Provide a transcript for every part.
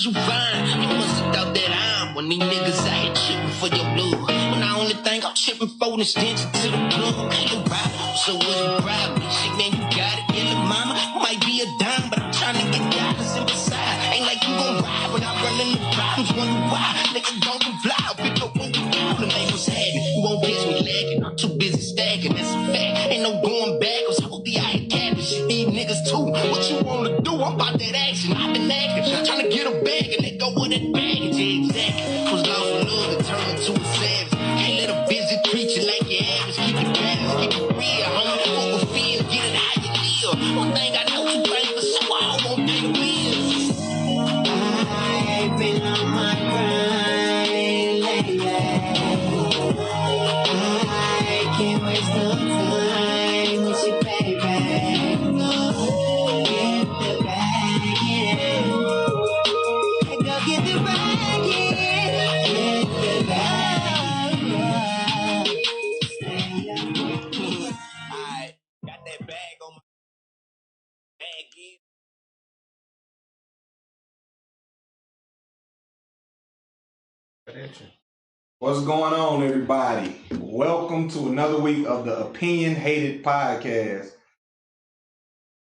cause you fine. You must have thought that I'm one of these niggas out here tripping for your blue. When the only thing I'm tripping for is extension to the plug. Ain't no problem, so what's your problem? Shit, man, you got it, little mama. Might be a dime, but I'm trying to get guidance and besides. Ain't like you gon' ride when I run into problems. Wonder why, nigga, don't comply. Pick up when you problem, ain't what's happening. You won't catch me lagging, I'm too busy stacking, that's a fact. Ain't no going back, cause hold the eye cabin. Shit, these niggas too. What you wanna do? I'm about that action. I've been acting, trying to get a bag and let go with that baggage. Yeah, exactly. Was lost for love and turned into a savage. Can't let a busy treat you like your average. Keep it balanced, keep it real, homie. Fuck a feel, get it how you live. One thing I know, you think for so I won't pay the bills. I ain't been on my grind lately. I can't waste no time with you, baby. Get the bag, yeah. Get the bag, yeah. I got that bag on my bag, yeah. What's going on, everybody? Welcome to another week of the Opinion Hated Podcast.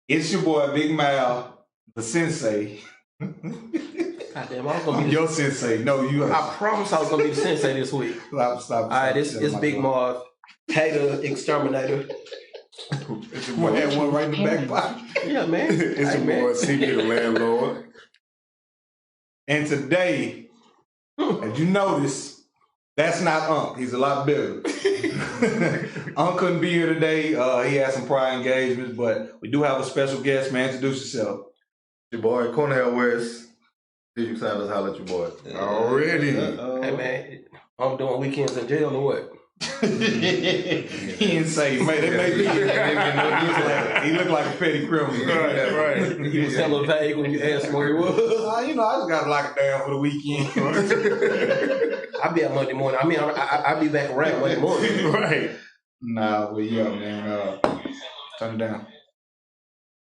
It's your boy, Big Mal, the sensei. Goddamn, I was gonna be your sensei. No, you. I promise I was gonna be the sensei this week. Stop. All right, it's Big Marv, Hater Exterminator. It's your boy, had one right in the back pocket. Yeah, man. It's your boy, CB the landlord. And today, as you notice, that's not Unc. He's a lot bigger. Unc couldn't be here today. He had some prior engagements, but we do have a special guest, man. Introduce yourself. Your boy, Cornell West. Did you sign us holler at your boy? Already. Hey, man, I'm doing weekends in jail or what? He didn't say, man, they may be. He looked like a petty criminal. Right. He was hella vague when you asked him where he was. I just got to lock it down for the weekend. I'll be at Monday morning. I mean, I'll be back around Monday morning. Right. Nah, well, yeah, man. Turn it down.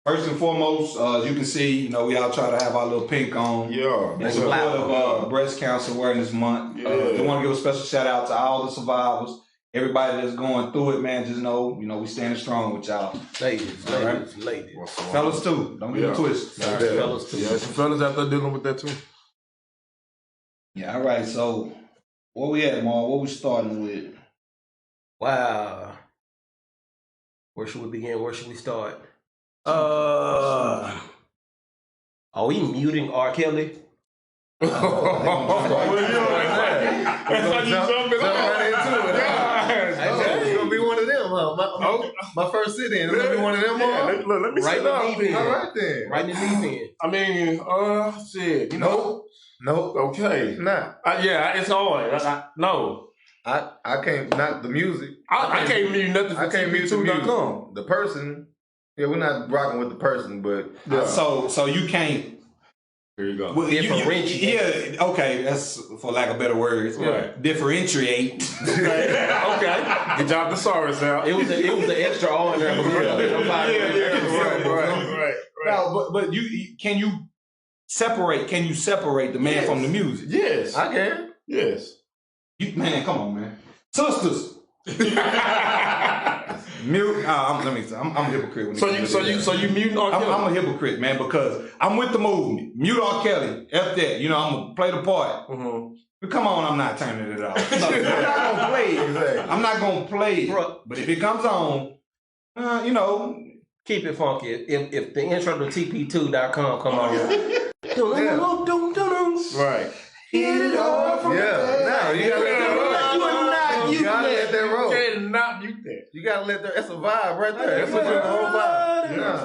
First and foremost, as you can see, we all try to have our little pink on. Yeah. In support of Breast Cancer Awareness Month. Yeah. We want to give a special shout out to all the survivors. Everybody that's going through it, man, just know, we standing strong with y'all. Ladies. Fellas too. Don't get it twisted. Fellas too. Yeah, some fellas out there dealing with that too. Yeah, all right. So, where we at, Mark? What we starting with? Wow. Where should we begin? Where should we start? Are we muting R. Kelly? That's how you jumping right into it. It's gonna be one of them, huh? My first sit-in. It's gonna be one of them, huh? Let me sit down. All right then. Right in the deep end. I mean, shit. Nope. Okay. Nah. Yeah, it's hard. No. I can't, not the music. I can't mute nothing. I can't mute the music. TP2.com. The person. Yeah, we're not rocking with the person, but so you can't. Here you go. Well, differentiate. Okay, that's for lack of better words. Right. Differentiate. Okay. Good job, the thesaurus out. It was the extra on there. Right. No, but can you separate the man from the music? Yes, I can. Yes. Man, come on, man. Sisters. Mute. I'm a hypocrite. So you mute R. Kelly? I'm a hypocrite, man, because I'm with the movement. Mute R. Kelly. F that. I'm gonna play the part. Mm-hmm. But come on, I'm not turning it off. I'm not gonna play it. Exactly. I'm not gonna play it. But if it comes on, keep it funky. If the intro to TP2.com come on, Right. hit it off from Yeah. No, you gotta let that roll. You gotta let that roll. You can't not mute that. You gotta let that. That's a vibe right there. That's the whole vibe. Yeah.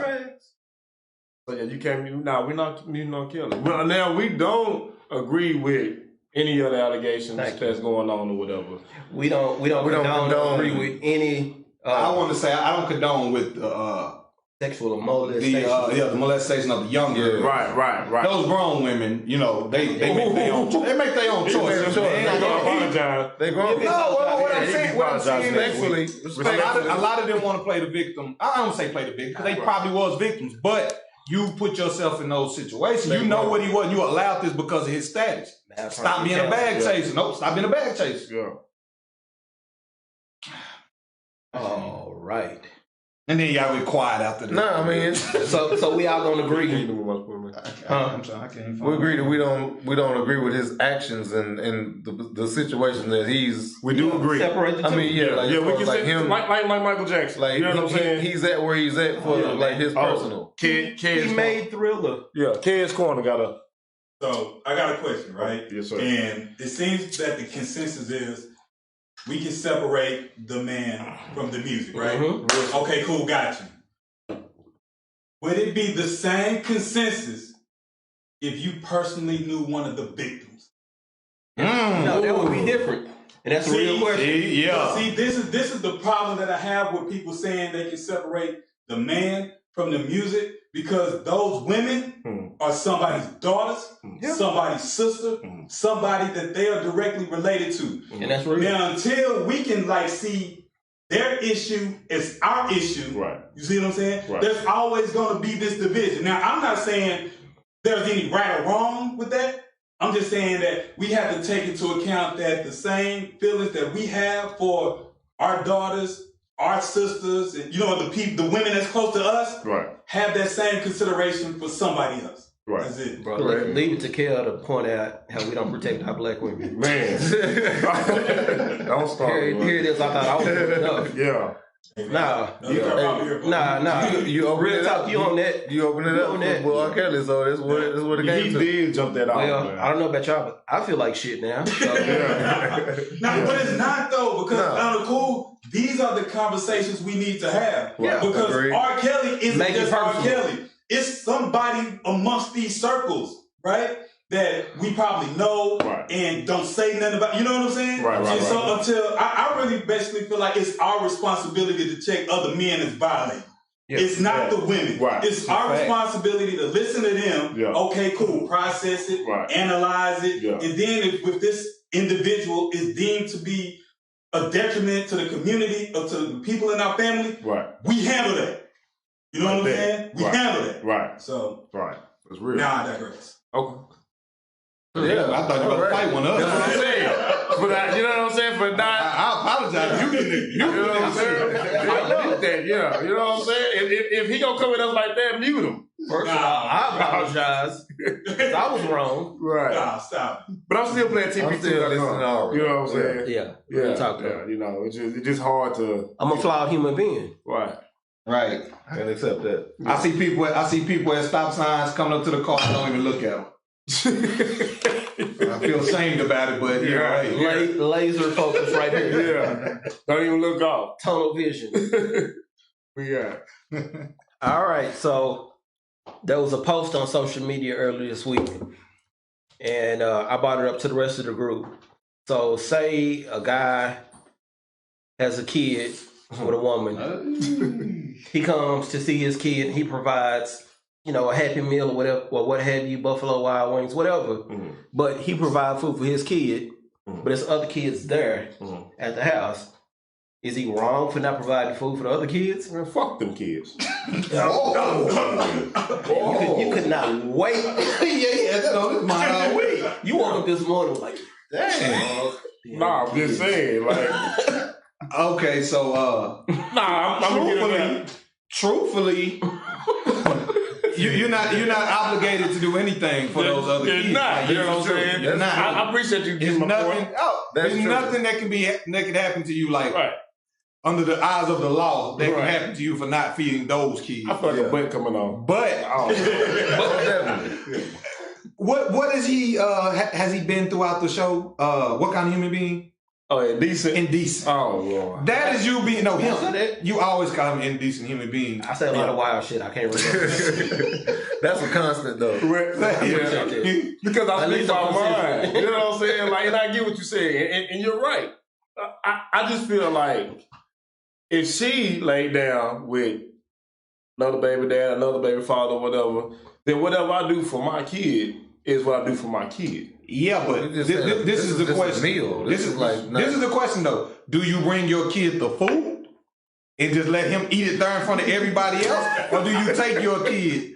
So yeah, you can't mute. Nah, we're not muting on Kelly. Well, now we don't agree with any of the allegations that's going on or whatever. We don't agree with any. I want to say I don't condone with sexual molestation. The molestation of the younger. Right. Those grown women, they make their own. They make their own choices. They gonna apologize. They going. No, what I'm saying, respectfully. A lot of them want to play the victim. I don't say play the victim because they probably was victims, but you put yourself in those situations. You know what he was. You allowed this because of his status. Stop being a bag chaser. Nope, stop being a bag chaser. Yeah. All right. And then y'all get quiet after that. Nah, I mean, So we all gonna agree. I'm sorry, I can't we agree that we don't agree with his actions and the situation that he's. We do agree. Separate the two. I mean, yeah, like, we can like say him, like Michael Jackson. like you know what I'm saying? he's at where he's at for like his personal. He made Thriller. Yeah, Ked's Corner got a. So I got a question, right? Yes, sir. And it seems that the consensus is we can separate the man from the music, right? Mm-hmm. Okay, cool, got you. Would it be the same consensus if you personally knew one of the victims? No, that would be different. And that's a real question. See, this is the problem that I have with people saying they can separate the man from the music, because those women are somebody's daughters, somebody's sister, somebody that they are directly related to. And that's real. Now, until we can see their issue as our issue, Right. You see what I'm saying? Right. There's always going to be this division. Now, I'm not saying there's any right or wrong with that. I'm just saying that we have to take into account that the same feelings that we have for our daughters, our sisters, and the women that's close to us, Right. have that same consideration for somebody else. Right. That's it. Bro, leave it to Kel to point out how we don't protect our black women. Man. Don't start. Here it is. I thought I was doing enough. Yeah. Nah. You open real it talk. up. You on that? You open it up for R. Kelly, so that's what it came He to. did jump that out. Well, Man. I don't know about y'all, but I feel like shit now. So. But it's not though, because on the cool, these are the conversations we need to have. Yeah, because agreed. R. Kelly isn't Make it just R. personal. Kelly. It's somebody amongst these circles, right? That we probably know and don't say nothing about. You know what I'm saying? Right. So until I really basically feel like it's our responsibility to check other men as violating. Yeah. It's not the women. Right. It's our responsibility to listen to them. Yeah. Okay, cool. Process it, analyze it, Yeah. and then if this individual is deemed to be a detriment to the community or to the people in our family, we handle that. You know what I'm saying? We handle that. Right. So That's real. now I digress. Okay. Yeah, I thought you were going to fight one up. That's what I'm saying. But you know what I'm saying? For not. I apologize. You know what I'm saying? I know that. Yeah. You know what I'm saying? If he gonna come at us like that, mute him. First of all, I apologize. I was wrong. Right. Nah, stop. But I'm still playing I'm still listening TP2.com. to You know what I'm saying? Yeah. Yeah. Talk about. You know, it's just hard to. I'm a flawed human being. Right. Right. I can accept that. I see people at stop signs coming up to the car and don't even look at them. I feel ashamed about it, but hey. Laser focus right here. Yeah. Don't even look off. Tunnel vision. We got. All right, so there was a post on social media earlier this week, and I brought it up to the rest of the group. So say a guy has a kid with a woman. He comes to see his kid. He provides, a Happy Meal or whatever, or what have you, Buffalo Wild Wings, whatever. But he provides food for his kid, but there's other kids there at the house. Is he wrong for not providing food for the other kids? Man, fuck them kids. You could not wait. That's on his mind all week. You woke up this morning like, dang. Nah, I'm just saying, like. Okay, so I'm truthfully, you're not obligated to do anything for those other kids. You're not. You know what I'm saying? You're not. I appreciate you giving my point. There's nothing that can happen to you like under the eyes of the law that can happen to you for not feeding those kids. I feel like a butt coming on. But what is he? Has he been throughout the show? What kind of human being? Oh, indecent. Indecent. Oh, Lord. That is you being him. You always call him an indecent human being. I say a lot of wild shit. I can't remember. That's a constant though. Yeah. Because I speak my mind. You know what I'm saying? Like, and I get what you're saying, and you're right. I just feel like if she laid down with another baby dad, another baby father, whatever, then whatever I do for my kid is what I do for my kid. Yeah, but this is the question. This is the question though. Do you bring your kid the food and just let him eat it there in front of everybody else, or do you take your kid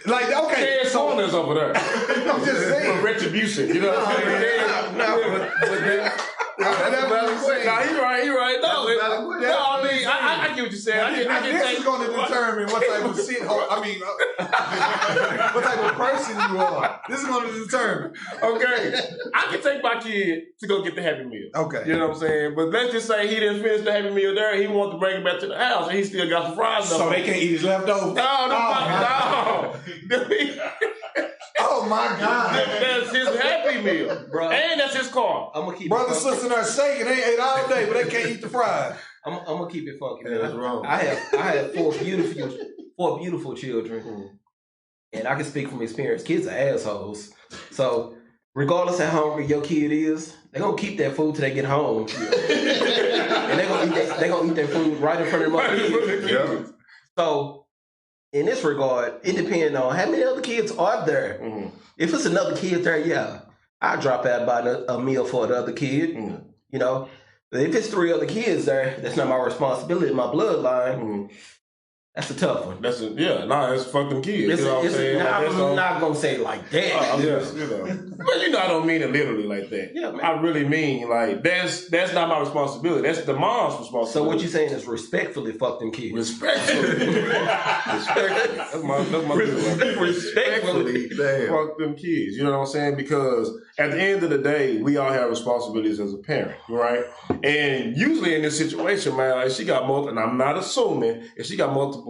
Like, okay. There's corners over there. I'm just saying. For retribution. You know what I'm saying? That's a valid question. Nah, he right. No, I mean, I get what you're saying. This is going to determine what type of shithole. I mean, what type of person you are. This is going to determine. Okay, I can take my kid to go get the Happy Meal. Okay, you know what I'm saying. But let's just say he didn't finish the Happy Meal there. He wants to bring it back to the house, and he still got some fries. So they can't eat his leftovers. No. Oh my God! That's his Happy Meal, bro, and that's his car. I'm gonna keep brother, sister, are shaking. They ate all day, but they can't eat the fries. I'm gonna keep it funky, man. That's wrong. I have four beautiful children, and I can speak from experience. Kids are assholes, so regardless how hungry your kid is, they're gonna keep that food till they get home, and they're gonna eat that food right in front of their kids. Yeah. So. In this regard, it depends on how many other kids are there. Mm-hmm. If it's another kid there, yeah, I drop out buy a meal for the other kid. Mm-hmm. You know, but if it's 3 other kids there, that's not my responsibility. My bloodline. Mm-hmm. That's a tough one. It's fuck them kids. You know what I'm saying? I'm not gonna say it like that. But I don't mean it literally like that. Yeah, man. I really mean like that's not my responsibility. That's the mom's responsibility. So what you saying is respectfully fuck them kids. Respectfully. That's my respectfully fuck them kids. You know what I'm saying? Because at the end of the day, we all have responsibilities as a parent, right? And usually in this situation, man, like she got multiple, and I'm not assuming if she got multiple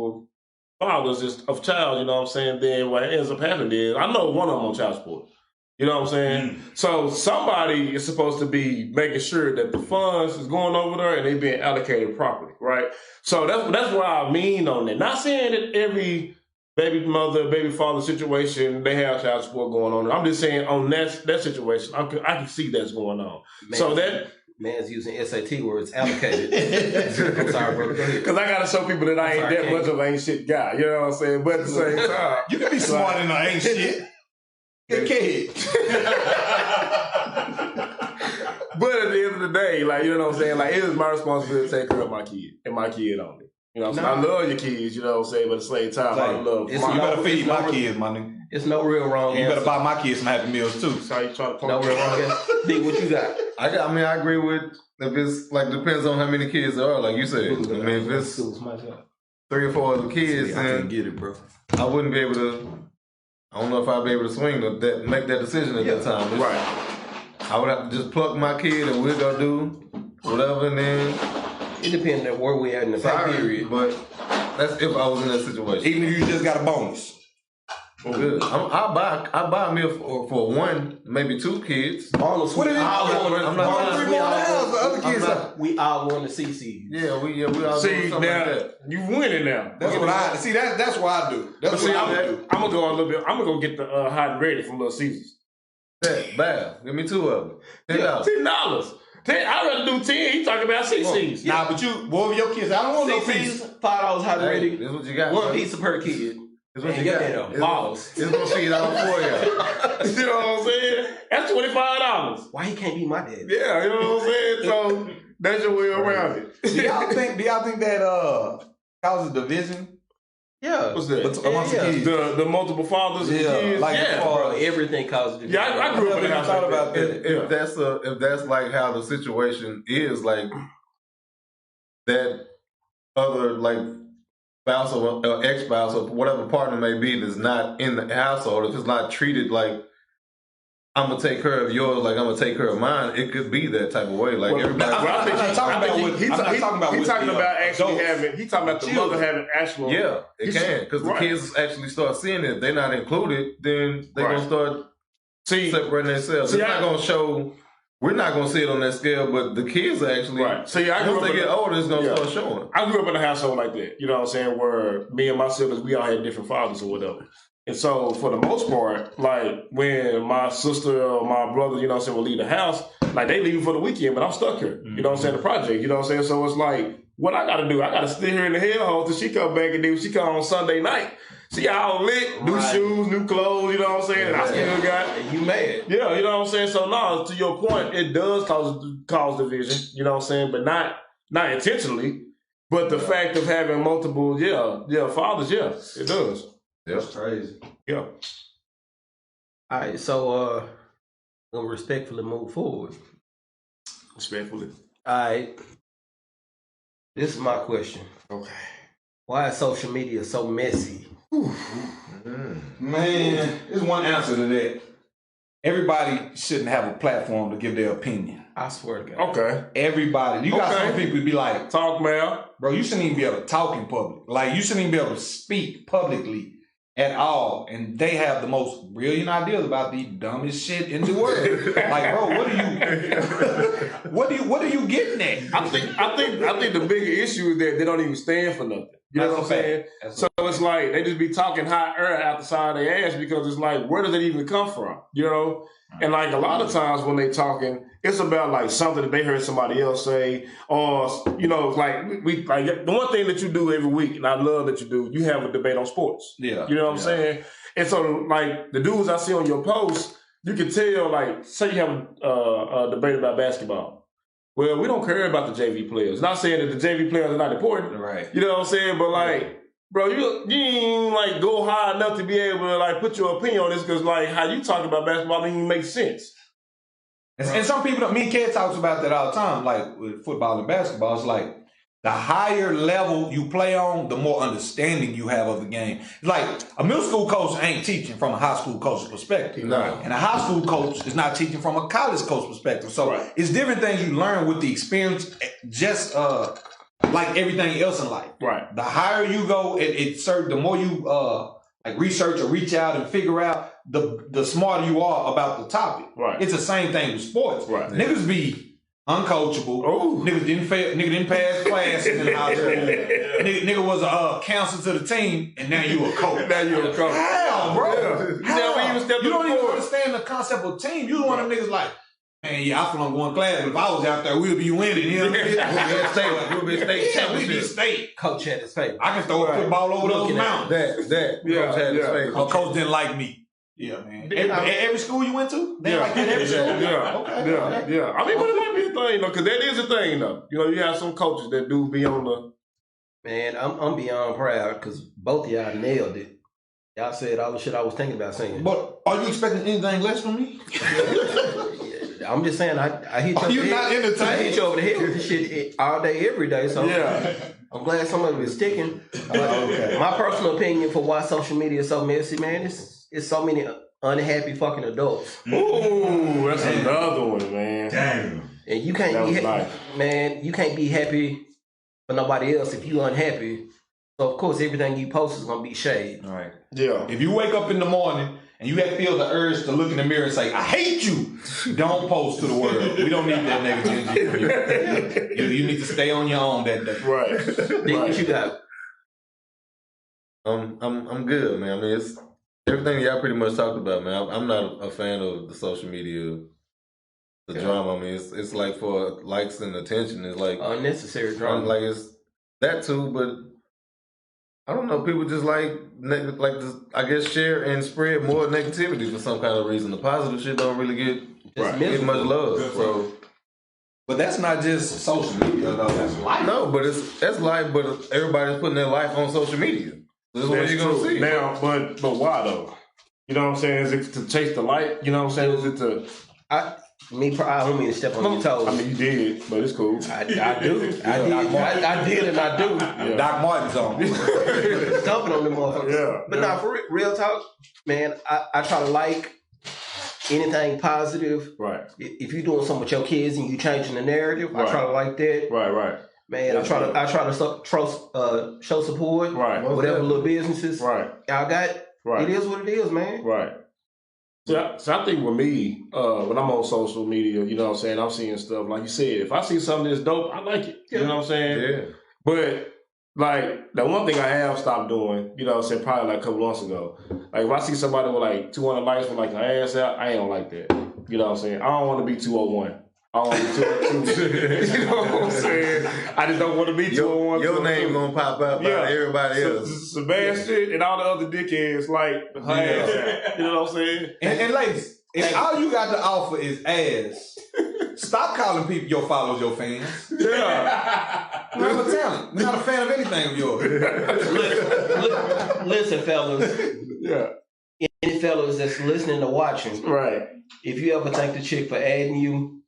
fathers of child, you know what I'm saying, then what ends up happening is, I know one of them on child support. You know what I'm saying? Mm. So somebody is supposed to be making sure that the funds is going over there and they being allocated properly, right? So that's what I mean on that. Not saying that every baby mother, baby father situation, they have child support going on. I'm just saying on that situation, I can see that's going on. Man, so that... Man's using SAT words, allocated. I'm sorry, brother. Go ahead. Because I got to show people that I ain't that much of an ain't shit guy. You know what I'm saying? But at the same time... You can be smart in the ain't shit. Good kid. But at the end of the day, like, you know what I'm saying? Like, it is my responsibility to take care of my kid and my kid only. You know what I'm saying? I love your kids, you know what I'm saying? But at the same time, I love you better feed my kids, my nigga. It's no real wrong. You better buy my kids some Happy Meals too. So you trying to no real wrong. D, what you got? I agree with if it's like depends on how many kids there are, like you said. I mean, if it's 3 or 4 other kids, I can't get it, bro. I wouldn't be able to. I don't know if I'd be able to swing that, make that decision at that time. Right. I would have to just pluck my kid and we'll go do whatever, and then it depends on where we at in the time period. But that's if I was in that situation. Even if you just got a bonus. Good. I buy a meal for 1, maybe 2 kids. Bonus. What is it? We all want to see. Yeah, we all see now. Like you winning now. That's what I see. That's what I do. That's what I do. I'm gonna go a little bit. I'm gonna go get the hot and ready from Little Caesars. Bad. Give me 2 of them. $10. I'd rather do 10. He talking about CC's. Nah, but what were your kids? I don't want no piece. $5 hot and ready. This is what you got. 1 pizza per kid. It's what you got. It's gonna feed all 4 of y'all. You know what I'm saying? That's $25. Why he can't be my dad? Yeah, you know what I'm saying? So that's your way around it. Do y'all think that causes division? Yeah. What's that? Amongst the kids. The multiple fathers and the kids? Like bro, everything causes division. Yeah, I grew up in a house thought about that. If that's like how the situation is, like that other like spouse or ex-spouse or whatever partner may be that's not in the household, if it's not treated like I'm gonna take care of yours, like I'm gonna take care of mine, it could be that type of way. Like everybody. He's talking about the mother having actual. Yeah, it can because the kids actually start seeing it. If they're not included, then they're gonna start separating themselves. It's not gonna show. We're not gonna see it on that scale, but the kids are actually. Right. So once they get older, it's gonna start showing. I grew up in a household like that. You know what I'm saying? Where me and my siblings, we all had different fathers or whatever. And so, for the most part, like, when my sister or my brother, you know what I'm saying, will leave the house, like, they leave for the weekend, but I'm stuck here. You know what I'm saying? The project, you know what I'm saying? So, it's like, what I got to do? I got to sit here in the hellhole till she come back, and then she come on Sunday night. See all lit, new shoes, new clothes, you know what I'm saying? And I still got... You mad. Yeah, you know what I'm saying? So, no, to your point, it does cause division, you know what I'm saying? But not intentionally. But the fact of having multiple, fathers, it does. That's crazy. Yeah. All right, so we'll respectfully move forward. Respectfully. All right. This is my question. Okay. Why is social media so messy? Man, there's one answer to that. Everybody shouldn't have a platform to give their opinion. I swear to God. Okay. Everybody. You got Okay. some people who be like, Talk, man. bro, you shouldn't even be able to talk in public. Like, you shouldn't even be able to speak publicly at all. And they have the most brilliant ideas about the dumbest shit in the world. Like, bro, what are you getting at? I think the bigger issue is that they don't even stand for nothing. You know what I'm saying? So it's like they just be talking hot air out the side of their ass because it's like, where does it even come from? You know? And like a lot of times when they talking, it's about like something that they heard somebody else say, or you know, like we like the one thing that you do every week, and I love that you have a debate on sports. Yeah. You know what I'm saying? And so like the dudes I see on your posts, you can tell like, say you have a debate about basketball. Well, we don't care about the JV players. Not saying that the JV players are not important. Right. You know what I'm saying? But like, bro, you ain't like go high enough to be able to like put your opinion on this because like how you talk about basketball doesn't even make sense. And some people, me and Ked talks about that all the time, like with football and basketball. It's like the higher level you play on, the more understanding you have of the game. Like a middle school coach ain't teaching from a high school coach's perspective. No. And a high school coach is not teaching from a college coach perspective. So it's different things you learn with the experience, just like everything else in life. Right. The higher you go, the more you like research or reach out and figure out, the smarter you are about the topic. Right. It's the same thing with sports. Right. Niggas be uncoachable. Oh. Nigga didn't pass classes in high school. Nigga was a counselor to the team, and now you a coach. Now you're a coach. How, bro? Yeah. How? You don't even understand the concept of team. You one of them niggas like, man, yeah, I flung one class, but if I was out there, we'd be winning. You know what I mean? We'll be a state championship. We'd be state. Coach had his favor. I can throw a football over those mountains. Coach had his favor. Oh, coach didn't like me. Yeah, man. Every school you went to? They like that every school? Yeah. Okay. Yeah. I mean, but it might be a thing, though, because that is a thing, though. You know, you have some coaches that do be on the... Man, I'm beyond proud because both of y'all nailed it. Y'all said all the shit I was thinking about saying. But are you expecting anything less from me? I'm just saying, I hit you over the head. I hit you over the head with this shit all day, every day. So I'm glad somebody was sticking. My personal opinion for why social media is so messy, man, it's so many unhappy fucking adults. Ooh, that's another one, man. Damn. And you can't you can't be happy for nobody else if you unhappy. So of course everything you post is gonna be shade. All right. Yeah. If you wake up in the morning and you feel the urge to look in the mirror and say, I hate you, don't post to the world. We don't need that negativity from you. You need to stay on your own that day. Right. Then what you got? I'm good, man. I mean, it's everything y'all pretty much talked about, man. I'm not a fan of the social media, the drama. I mean, it's like for likes and attention. It's like unnecessary drama. Like it's that too, but I don't know. People just like this, I guess, share and spread more negativity for some kind of reason. The positive shit don't really get much love. So. But that's not just social media, though. That's life. No, but that's life. But everybody's putting their life on social media. This is what you're gonna see. Now, but why though? You know what I'm saying? Is it to chase the light? You know what I'm saying? Is it to? I don't mean to step on your toes. I mean, you did, but it's cool. I do. I did, and I do. Yeah. Doc Martin's on. Stumping on them motherfuckers. Yeah. But now, for real talk, man, I try to like anything positive. Right. If you're doing something with your kids and you changing the narrative, I try to like that. Right. Man, I try to show support. Right. Whatever little businesses. Right. Y'all got. Right. It is what it is, man. Right. So I think with me, when I'm on social media, you know what I'm saying, I'm seeing stuff, like you said, if I see something that's dope, I like it. You know what I'm saying? Yeah. But, like, the one thing I have stopped doing, you know what I'm saying, probably like a couple months ago, like, if I see somebody with, like, 200 likes with, like, an ass out, I ain't don't like that. You know what I'm saying? I don't want to be 201. I don't want to be 202. You know what I'm saying? I just don't want to be 201. Your name going to pop up by everybody else. Sebastian and all the other dickheads, like, her ass out. You know what I'm saying? And ladies, if all you got to offer is ass, stop calling people your followers your fans. Yeah. You have a talent. We're not a fan of anything of yours. Listen, fellas. Yeah. Any fellas that's listening or watching, Right. if you ever thank the chick for adding you,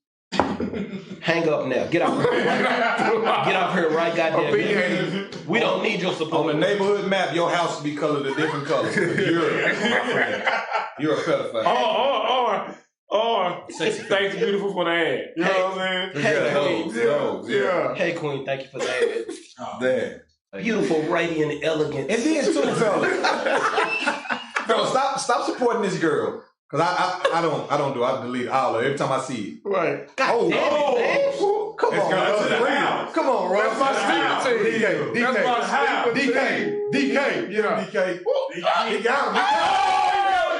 hang up now. Get off here. Get off here right goddamn now. We don't need your support. On the neighborhood map, your house will be colored a different color. You're a pedophile. Or thanks beautiful for the ad. You know what I'm saying? Hey, Queen. Yeah. Hey, Queen, thank you for the ad. There. Beautiful, radiant, elegant. And then too, fellas, stop supporting this girl. Cause I don't do. I delete all of it every time I see it. Right. God damn it, man. Come on, Come on, Russ. That's my sleeper team. That's my sleeper team. DK. Yeah. DK. He got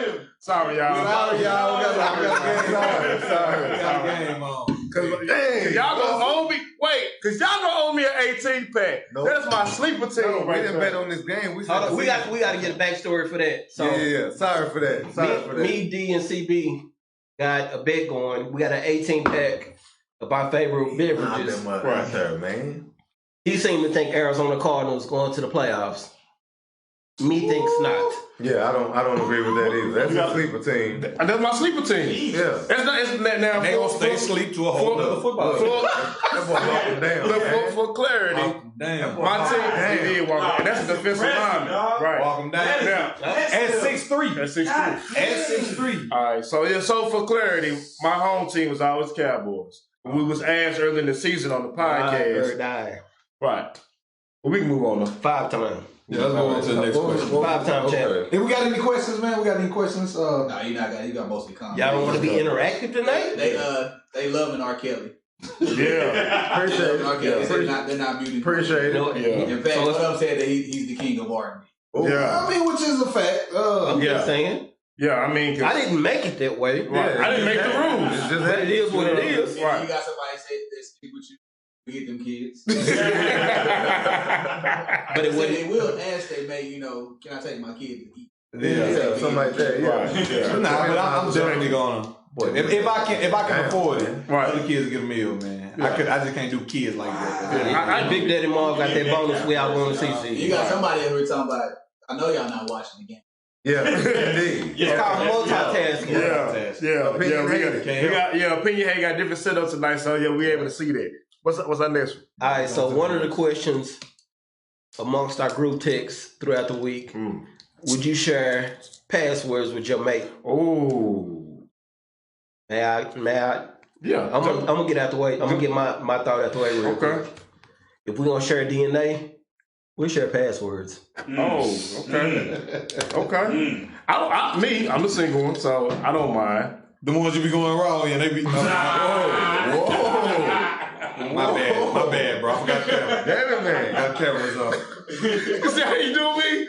him. Sorry, y'all. Sorry, y'all. We got a game on. Sorry. We got a game on. Cause y'all gonna owe me. Wait, cause y'all gonna owe me an 18 pack. Nope. That's my sleeper team. No, we right didn't there. bet on this game. We got to get a backstory for that. So Yeah. Sorry for that. me, D, and CB got a bet going. We got an 18 pack of our favorite beverages. Right there, man. He seemed to think Arizona Cardinals going to the playoffs. Me thinks not. Yeah, I don't agree with that either. That's a sleeper team. And that's my sleeper team. Yeah. That's not. It's now. They gonna stay asleep to a whole other football. That boy walking down. For clarity, Damn. my team he did walk. And that's a defensive lineman, right? Walk him down. Now, At 6'3". that's 6'3". At 6'3". All right, so for clarity, my home team was always Cowboys. We was asked early in the season on the podcast. Die. Right. Well, we can move on. 5 times. Yeah, let's go on to the next question. 5-time champ. Hey, we got any questions, man? We got any questions? No, you got mostly comments. Y'all don't want to be interactive tonight? They loving R. Kelly. Yeah. Appreciate it. R. Kelly. They're not muting. Appreciate You know, it. Yeah. In fact, one of them said that he's the king of R&B. Yeah. I mean, which is a fact. I'm Yeah. just saying. Yeah, I mean, I didn't make it that way. Right. I didn't make the rules. It's just But it is what it is. If Right. you got somebody say that speak with you, we get them kids. But it So wouldn't. they will ask, they may, can I take my kid to eat? Yeah, something like that. Yeah. Right. Yeah. Nah, but I'm definitely gonna. If I can afford it, Right. other kids get a meal, man. I just can't do kids like that. I Big Daddy Mom got that bonus we out going to CC. You got somebody that we're talking about. I know y'all not watching the game. Yeah, indeed. It's called multitasking. Yeah. Opinion Hay got different setups tonight, so yeah, we able to see that. What's our next one? All right, so one of the questions amongst our group texts throughout the week, would you share passwords with your mate? Oh. May I? Yeah. I'm gonna get out the way. I'm gonna get my thought out the way real quick. If we're gonna share DNA, we share passwords. Oh, okay. Okay. I'm the single one, so I don't mind. The ones you be going wrong and they be. Whoa. My bad, bro. I forgot the camera. Damn it, man. Got the cameras up. You see how you do me?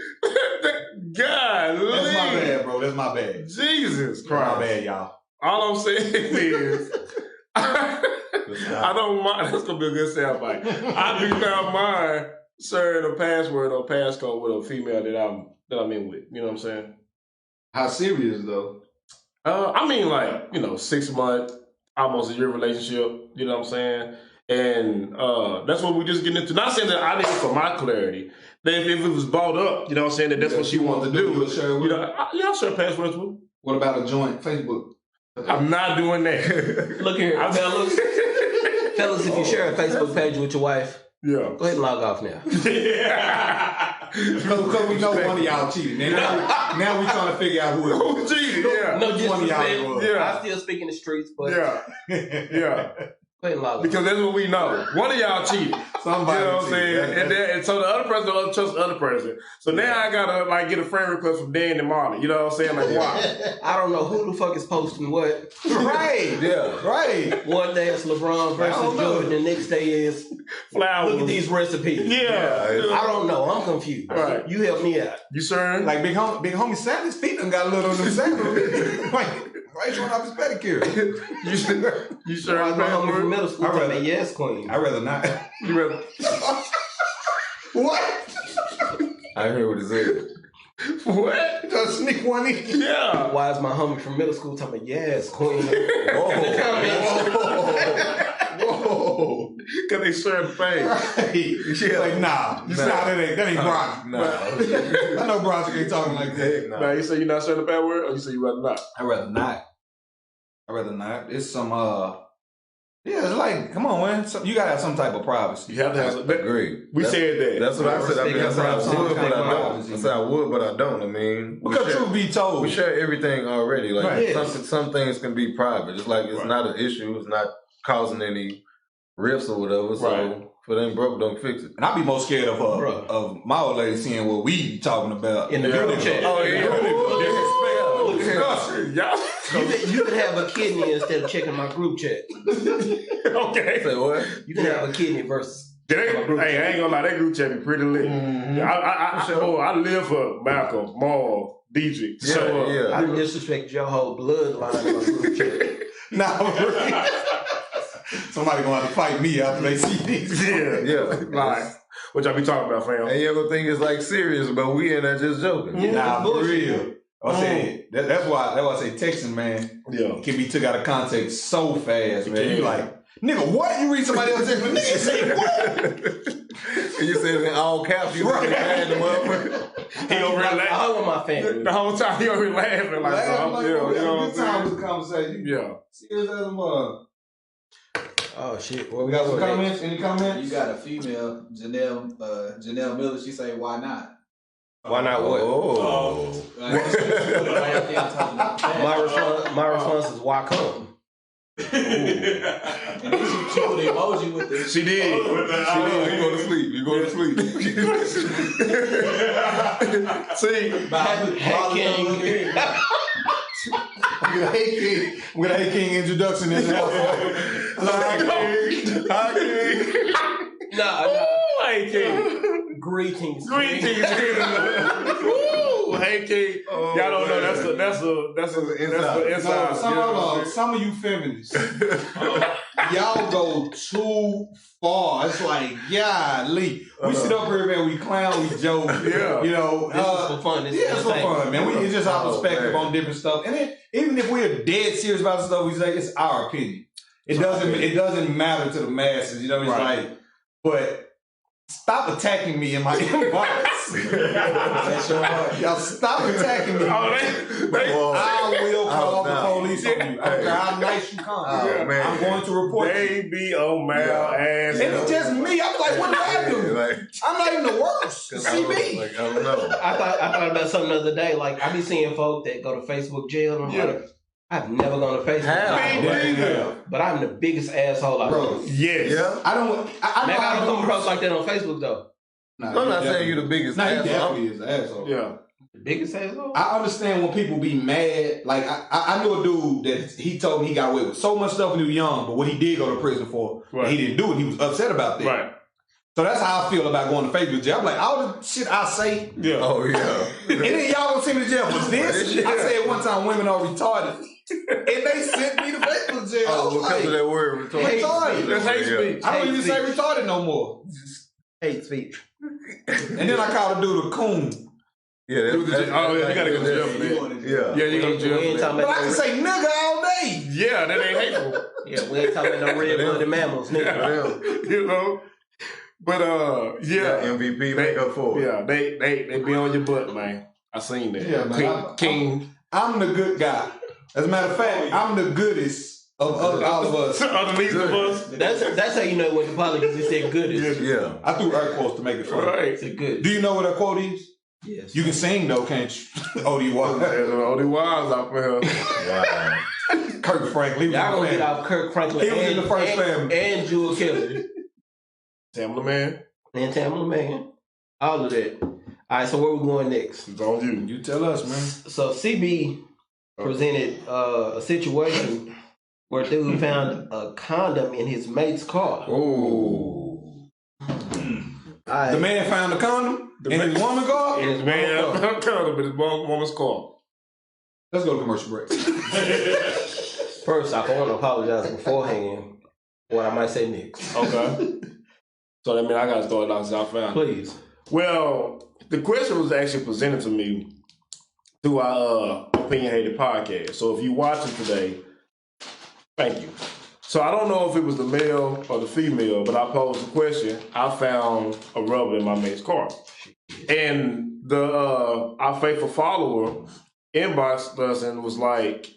God, That's my bad, bro. That's my bad. Jesus My Christ. bad, y'all. All I'm saying is, I don't mind. That's gonna be a good soundbite. I do not mind sharing a password or passcode with a female that I'm in with. You know what I'm saying? How serious though? I mean, 6 month, almost a year relationship. You know what I'm saying? And that's what we just getting into. Not saying that I need it for my clarity. That if it was brought up, you know what I'm saying, that's what she wanted to do. You'll share it with her? I'll share passwords with her. What about a joint Facebook? I'm not doing that. Look here, fellas. Fellas, if you share a Facebook page with your wife, Yeah. go ahead and log off now. Because we know one of y'all cheated. Now we trying to figure out who it was. Who cheated? Yeah. No Which one of disrespect. y'all was? Yeah. I still speak in the streets, but Yeah. Yeah. go ahead and log off. Because that's what we know. One of y'all cheated. Somebody You know what I'm cheated. saying? And so the other person don't trust the other person. So now I gotta get a friend request from Dan and Marley. You know what I'm saying? Like, wow. I don't know who the fuck is posting what. Right. Yeah. Right. One day it's LeBron versus Jordan, the next day is Flowers. look at these recipes. Yeah. I don't know. I'm confused. Right. You help me out. You sure? Like big homie Sally's feet done got a little on them sandals. Right, showing off his pedicure. You sure? I was my homie from middle school. I'd Tell rather- me, yes, queen. I'd rather not. You ready? What? I heard what he said. What? Just sneak one in. Yeah. Why is my homie from middle school telling me, yes, queen? Whoa. Whoa. Because they share the face. Right. Like, nah, that ain't Bronson. Nah. I know Bronson ain't talking like that. Nah, you say you're not sharing the bad word, or you say you rather not? I'd rather not. It's some, yeah, it's like, come on, man. You gotta have some type of privacy. You have to have some. Agreed. We said that. That's what I said. I mean, I said I would, but I don't. privacy. I said I would, but I don't. I mean, Because truth be told, we share everything already. Like Right. Yes. some things can be private. It's like it's not an issue. It's not causing any rifts or whatever. So if it ain't broke, don't fix it. and I be most scared of my old lady seeing what we be talking about In the group chat. Oh, yeah. Y'all. You can have a kidney instead of checking my group chat. Okay. Say what? You can have a kidney versus. Hey, I ain't gonna lie, that group chat be pretty lit. Mm-hmm. I live for Malcolm, Maul, DJ. Yeah. I disrespect your whole bloodline on my group chat. Nah, somebody gonna have to fight me after they see these. Yeah. Like, what y'all be talking about, fam? And you ever think it's like serious, but we in there just joking. Nah, for real. I say that's why I say texting, man, can be took out of context so fast, man. You like, nigga, what? You read somebody else's text, nigga, you say what? And you said it in all caps. You right. Mad the motherfucker. He over here laughing. I with my family. The whole time he over here laughing like, You know what I'm saying? with the conversation. Yeah. Serious as a mother. Oh shit! We got some comments? Any comments? You got a female, Janelle Miller. She say, "Why not?" Why not what? My response is why come? And then she put the emoji with the. She did. You go to sleep. You go to sleep. See, We got a Hey King introduction in the house. Hi, King. Nah. Hey, King. Greetings. Ooh, hey, King. Y'all don't know that's the inside. Some of you feminists, y'all go too far. It's like, golly. We sit up here, man, we clown, we joke. Yeah. You know. This is for fun. It's for fun, man. It's just our perspective on different stuff. And then, even if we're dead serious about stuff, we say it's our opinion. It doesn't matter to the masses, you know. It's like, but stop attacking me in my inbox. Y'all stop attacking me. Oh, I will call the police on you. I don't care how nice you come. Man. I'm going to report they you. be on Mal ass. And it's just me. I'm like, what do I do? I'm not even the worst. See me. Like, I don't know. I thought about something the other day. Like I be seeing folk that go to Facebook jail, and I'm like, I've never gone to Facebook jail, but I'm the biggest asshole out there. Yes. Yeah. I don't come across like that on Facebook though. Nah, I'm not saying you're the biggest He asshole. definitely is an asshole. Yeah. The biggest asshole. I understand when people be mad. Like I knew a dude that he told me he got away with so much stuff when he was young, but what he did go to prison for, and he didn't do it. He was upset about that. Right. So that's how I feel about going to Facebook jail. I'm like, all the shit I say, Yeah. Oh, yeah. and then y'all gonna send me to jail for this? I said one time women are retarded, and they sent me to Facebook jail. Oh, because of that word, retarded. That's hate speech. I don't even say retarded no more. Hate speech. And then I called a dude a coon. Yeah, you gotta go to jail for that. Yeah, you go to jail for that. But I can say nigga all day. Yeah, that ain't hateful. Yeah, we ain't talking about no red-blooded mammals, nigga. You know? But, yeah. MVP make up for it. Yeah, they be on your butt, man. I seen that. Yeah, man. King. I'm the good guy. As a matter of fact, I'm the goodest of all of us. Of the least of us. That's how you know when the politics said goodest. Yeah. I threw air quotes to make it funny. Right. It's a good. Do you know what a quote is? Yes. You can sing though, can't you? O.D. Wise. There's O.D. Wise out for here. Wow. Kirk Franklin. Y'all gonna get off Kirk Franklin. He was in the first family. And Jewel Kelly. Tamla Man. And Tamla Man. All of that. All right, so where we going next? It's on you. You tell us, man. So CB presented a situation where a dude found a condom in his mate's car. Oh. The man found a condom in his woman's car? In his Man, woman's car. condom in his woman's car. Let's go to commercial break. First off, I want to apologize beforehand what I might say next. Okay. So that means I got to throw it out as I found. Please. Well, the question was actually presented to me through our Opinionated podcast. So if you watch it today, thank you. So I don't know if it was the male or the female, but I posed the question. I found a rubber in my mate's car, and our faithful follower inboxed us and was like,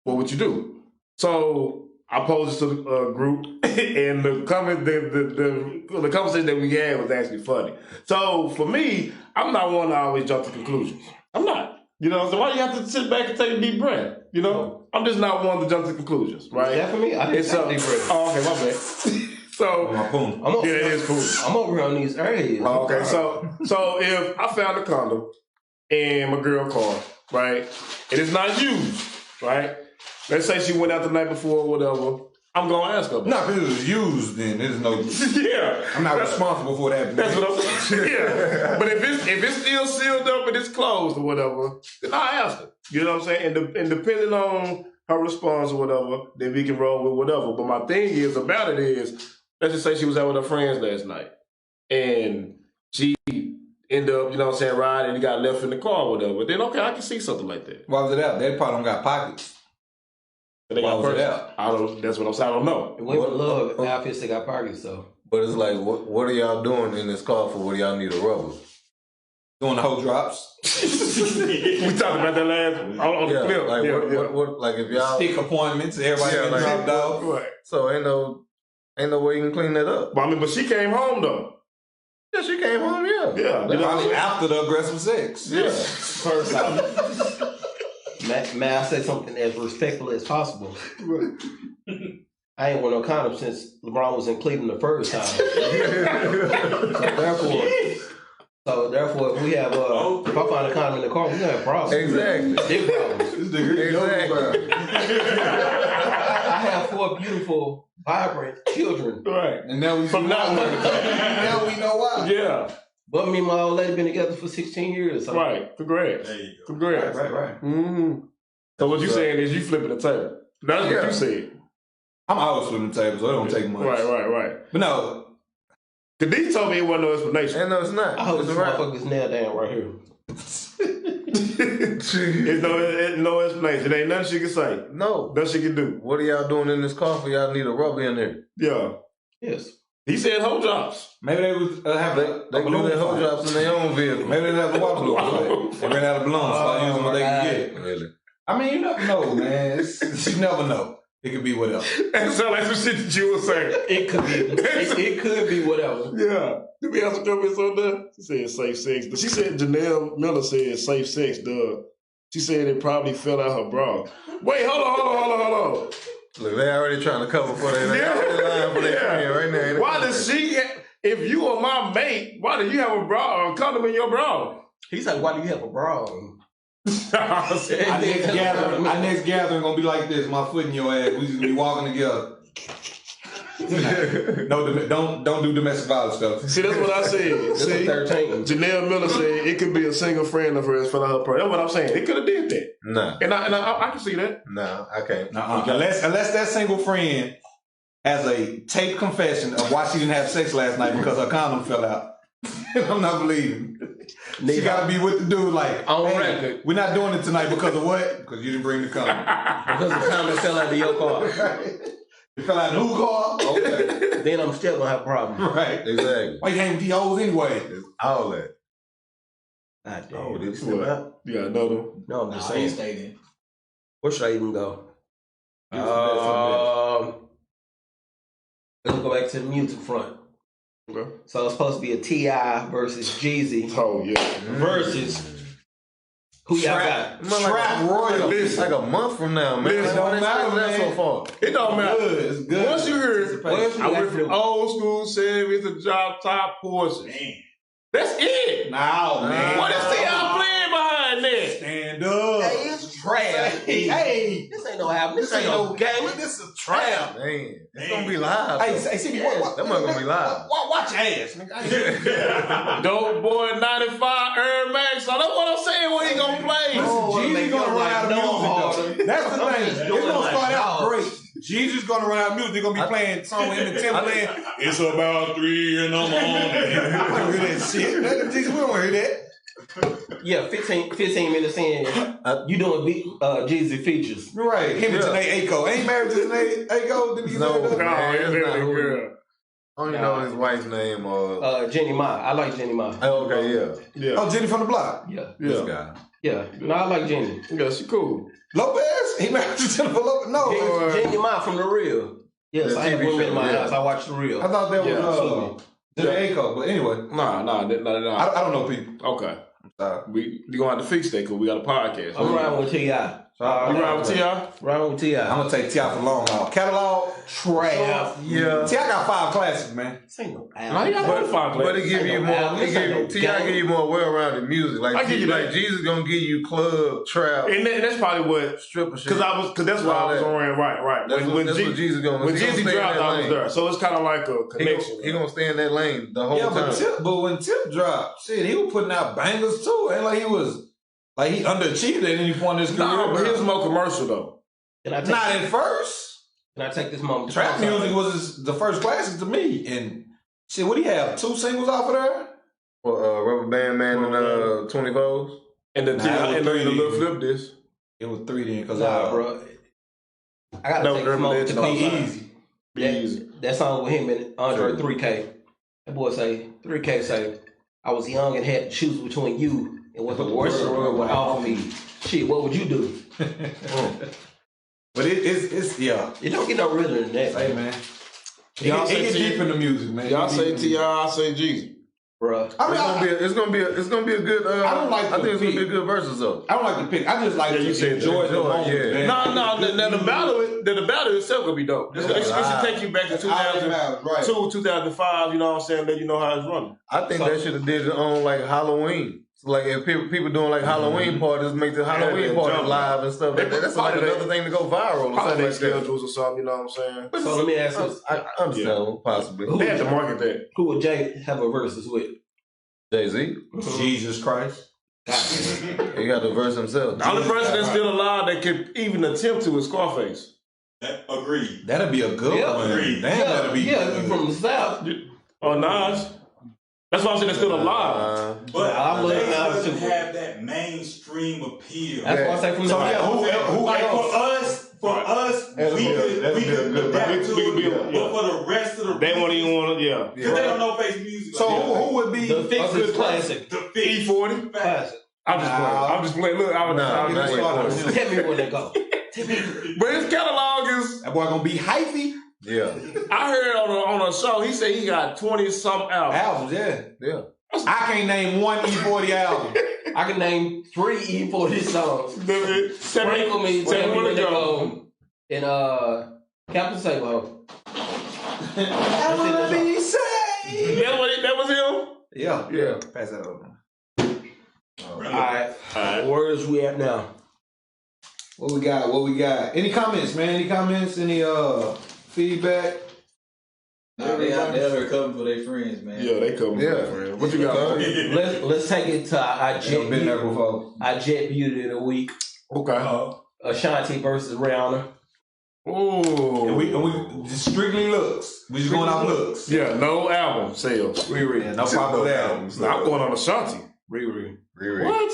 "What would you do?" So I posed it to the group, and the conversation that we had was actually funny. So for me, I'm not one to always jump to conclusions. I'm not. You know, so why do you have to sit back and take a deep breath? You know, I'm just not one to jump to conclusions, right? Is that for me? I didn't take a deep breath. Oh, okay, my bad. So, it is cool. I'm over here on these areas. Oh, okay, so if I found a condom in my girl car, right, and it's not used, right? Let's say she went out the night before or whatever. I'm gonna ask her. No, if it was used, then there's no. Yeah, I'm not responsible for that. That's what I'm saying. Yeah, but if it's still sealed up and it's closed or whatever, then I ask her. You know what I'm saying? And depending on her response or whatever, then we can roll with whatever. But my thing is about it is, let's just say she was out with her friends last night, and she ended up, you know what I'm saying, riding and got left in the car or whatever. Then okay, I can see something like that. Why was it out? They probably don't got pockets. They Why got was it purses. out? I don't. That's what I'm saying. I don't know. Women love outfits that got pockets, so. But it's like, what are y'all doing in this car for? What do y'all need a rubber? Doing the whole drops. We talked about that last on the clip. Like what? Like if y'all stick appointments, everybody getting dropped off. Right. So ain't no way you can clean that up. But I mean, but she came home though. Yeah, she came home. Yeah. Probably after the aggressive sex. Yeah. First off. May I say something as respectful as possible? I ain't worn no condom since LeBron was in Cleveland the first time. So therefore, if we have if I find a condom in the car, we gonna have problems. Exactly. Big problems. Exactly. I have 4 beautiful, vibrant children. Right. And now we From now now we know why. Yeah. But me and my old lady been together for 16 years. So. Right. Congrats. There you go. Congrats. Right. Mm-hmm. So what you saying is you flipping the table. That's what you said. I'm always flipping the table, so it don't take much. Right. But no. Khadijah told me it wasn't no explanation. And no, it's not. I hope this It's right. motherfucker's nailed down right here. There's no explanation. There ain't nothing she can say. No. Nothing she can do. What are y'all doing in this car for? Y'all need a rubber in there. Yeah. Yes. He said hoe drops. Maybe they was having They can do their hoe drops in their own vehicle. Maybe they have a water balloon. They ran out of balloons, so I using what they can get. Really? I mean, you never know, man. You never know. It could be whatever. That sounds like some shit that you were saying. It could be. It could be whatever. Yeah. Did we have some comments on that? She said safe sex. But she said Janelle Miller said safe sex, duh. She said it probably fell out her bra. Wait, hold on. Look, they already trying to cover for their line for their friend right now. Why does she, if you are my mate, why do you have a bra or a condom in your bra? He's like, why do you have a bra on? Our next gathering gonna be like this. My foot in your ass. We just gonna be walking together. No, don't do domestic violence stuff. See, that's what I said. See, 13. Janelle Miller said it could be a single friend of hers for her purse. That's what I'm saying. It could have did that. Nah. And I can see that. Nah, I can't. Unless that single friend has a taped confession of why she didn't have sex last night because her condom fell out. I'm not believing. She got to be with the dude like, on hey, record. We're not doing it tonight because of what? Because you didn't bring the condom. Because the condom fell out of your car. It fell out of who car? Okay. Then I'm still gonna have a problem. Right. Exactly. Why you hang with these hoes anyway? It's all that. God damn. Oh, You still out? You got another? No, I'm just I ain't saying. stayed in. Where should I even go? Let's go back to the music front. Okay. So it's supposed to be a T.I. versus Jeezy Oh, yeah. versus who y'all got? Trap Royal. Listen. Like a month from now, man. Listen, Why they matter, saying that man. so far? It don't matter. It's good. Once you heard, What I went from old school Chevy to drop top Porsche. Man. That's it. Now, man. What is T.I. playing behind that? Stand up. It's trash. Hey. This ain't no album. This ain't no game. This is trap. Man, it's gonna be live. Hey, though. see, That must gonna be live. Watch your ass, nigga. Dope Boy 95 Air Max. So that's what I'm saying. What he gonna play? Jeezy's gonna run out of music, though. That's the thing. It's gonna start out great. Jeezy's gonna run out of music. They're gonna be playing somewhere in the Timberland. It's about 3 in the morning. I don't hear that shit. Jeezy, we don't hear that. Yeah, 15 minutes in, you doing Jeezy features. Right. Him and Janae Aiko. Ain't married to Janae Aiko? Did he No, say that? man, it's that's not not who. girl. I don't even know his wife's name. Jenny Ma. I like Jenny Ma. Oh, okay, yeah. Yeah. Oh, Jenny from the block. Yeah. This Yeah. guy. Yeah. No, I like Jenny. Yeah, she cool. Lopez? He married to Jennifer Lopez? No. Jenny Ma from The Real. Yes, The I have TV women show, in my yeah. house. I watch The Real. I thought that Yeah, was Janae Aiko. But anyway, Nah. I don't know people. Okay. Sorry. We gonna have to fix that because we got a podcast. I'm riding with T.I. You ride with T.I.? Riding with T.I. I'm going to take T.I. for long haul. Catalog? Trav. Yeah. T.I. got 5 classics, man. This ain't no Nah, he got album. but But it give you more. T.I. give you more well-rounded music. Like I give you that. Jesus gonna give you club, trap, And that's probably what stripper shit. because that's why I was on right. That's what Jesus gonna. When he gonna Jeezy stay in dropped, that I was lane. there. So it's kind of like a connection. He gonna stay in that lane the whole Yeah, time. but when Tip dropped, shit, he was putting out bangers too. Ain't like he was like he underachieved at any point in his career. Nah, but he was more commercial though. Can I take, Not at first. can I take this moment? to Trap talk about music was the first classic to me. And shit, what do he have? 2 singles off of there? For Rubber Band Man and 24s. And the Nah, T.I. it and was the 3. little flip this. It was 3 then, because Nah, bro. I gotta No, take this moment to no, call Be sign. Easy. Be easy. That song with him and Andre Sure. 3K. That boy say 3K say, I was young and had to choose between you and what the worst the world would offer me. Shit, what would you do? But it's yeah. It don't get no realer than that, Hey man. Y'all It say get T- deep in the music, man. Y'all It get say deep in the T.I., I say Jeezy. bruh. I mean, It's gonna be a good. I don't like I think the it's gonna be a beat. good versus though. I don't like the pick. I just like Yeah, you to said enjoy that. the moment. Yeah. man. No, the battle itself gonna be dope. It should take you back to That's all that 2002, matters, right. 2005. You know what I'm saying? Let you know how it's running. I think they should have did it on like Halloween. So like if people doing like Halloween parties, make the Halloween Yeah, parties jump. live and stuff. That's like Probably another thing to go viral or Probably something their like that. schedules or something. You know what I'm saying? So let me ask you, I understand possibly. They had to market that. who would Jay have a versus with? Jay-Z, Jesus Christ. he got the verse himself. The only person that's still alive that could even attempt to is Scarface. Agreed. That'd be a good Yeah. one. Agreed. Damn, that'd be yeah, good. from the South. Or Nas. That's why I'm saying they're still alive. But I love Jay Nas doesn't too. have that mainstream appeal. That's why I say from the So South. yeah, who Like else? for us, That'd we be a could good adapt battle. to We could be it. a- But yeah. for the rest of the They won't even want to, yeah. because they don't know face music. So like who would be The a Fix good is classic. the Fix. E40. Classic. I'm just playing. I'm just playing. Look, I was Nah, just nah, Tell me where they go. But his catalog is. That boy gonna be hyphy. Yeah, I heard on a show. He said he got 20-some albums. Albums, yeah. yeah. I can't name one E40 album. I can name 3 E40 songs. Sprinkle Me, Tell Me Where to Go, and Captain Sabo. I wanna be saved. That was him. Yeah, Yeah. Pass that over. Alright, where is we at now? What we got? What we got? Any comments, man? Any comments? Any feedback? Nah, they out there coming for their friends, man. Yeah, they come. Yeah. What you got? Let's take it to our Never jet been there before. our jet beauty of the week. Okay. Ashanti versus Rihanna. Ooh. And we just strictly looks. We just going off looks. Yeah, no album sales. Riri. Yeah, no problem with that. Nah, I'm going on Ashanti. Riri. What?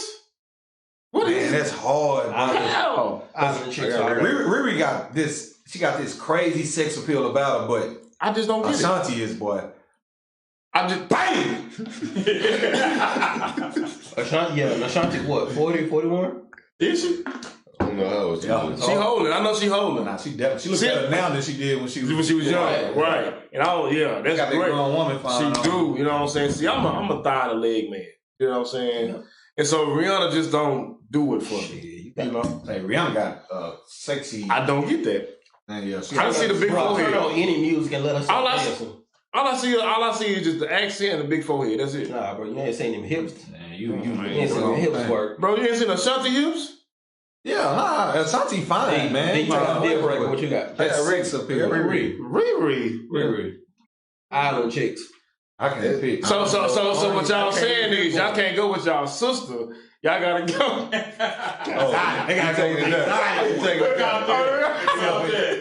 What Man, is that's hard. How? Island Chicks. Riri got this. She got this crazy sex appeal about her, but I just don't get it. Ashanti is boy. I just bang. Ashanti, Ashanti what, 40, 41? Is she? I don't know how it's Yeah. She holding. I know she holding. Nah, she definitely. She looks See- better now than she did when she was. When she was young, right? And I don't. Yeah, that's got that great. grown woman She fine. do. You know what I'm saying? See, I'm a thigh and a leg man. You know what I'm saying? And so Rihanna just don't do it for me. You know, Hey, Rihanna got sexy. I don't get that. And yeah, she I see the big Bro, turn forehead. on any music and let us All I- dancing. All I see is just the accent and the big forehead. That's it. Nah, bro, you ain't seen them hips. Man, you You ain't seen them hips work. Bro, you ain't seen Ashanti hips? Yeah, nah, Ashanti fine, man. Then you got a deal breaker. What you got? That sex appeal. Riri. Island Chicks. I can't pick. So what y'all saying is y'all can't go with y'all sister. Y'all gotta go. They gotta take it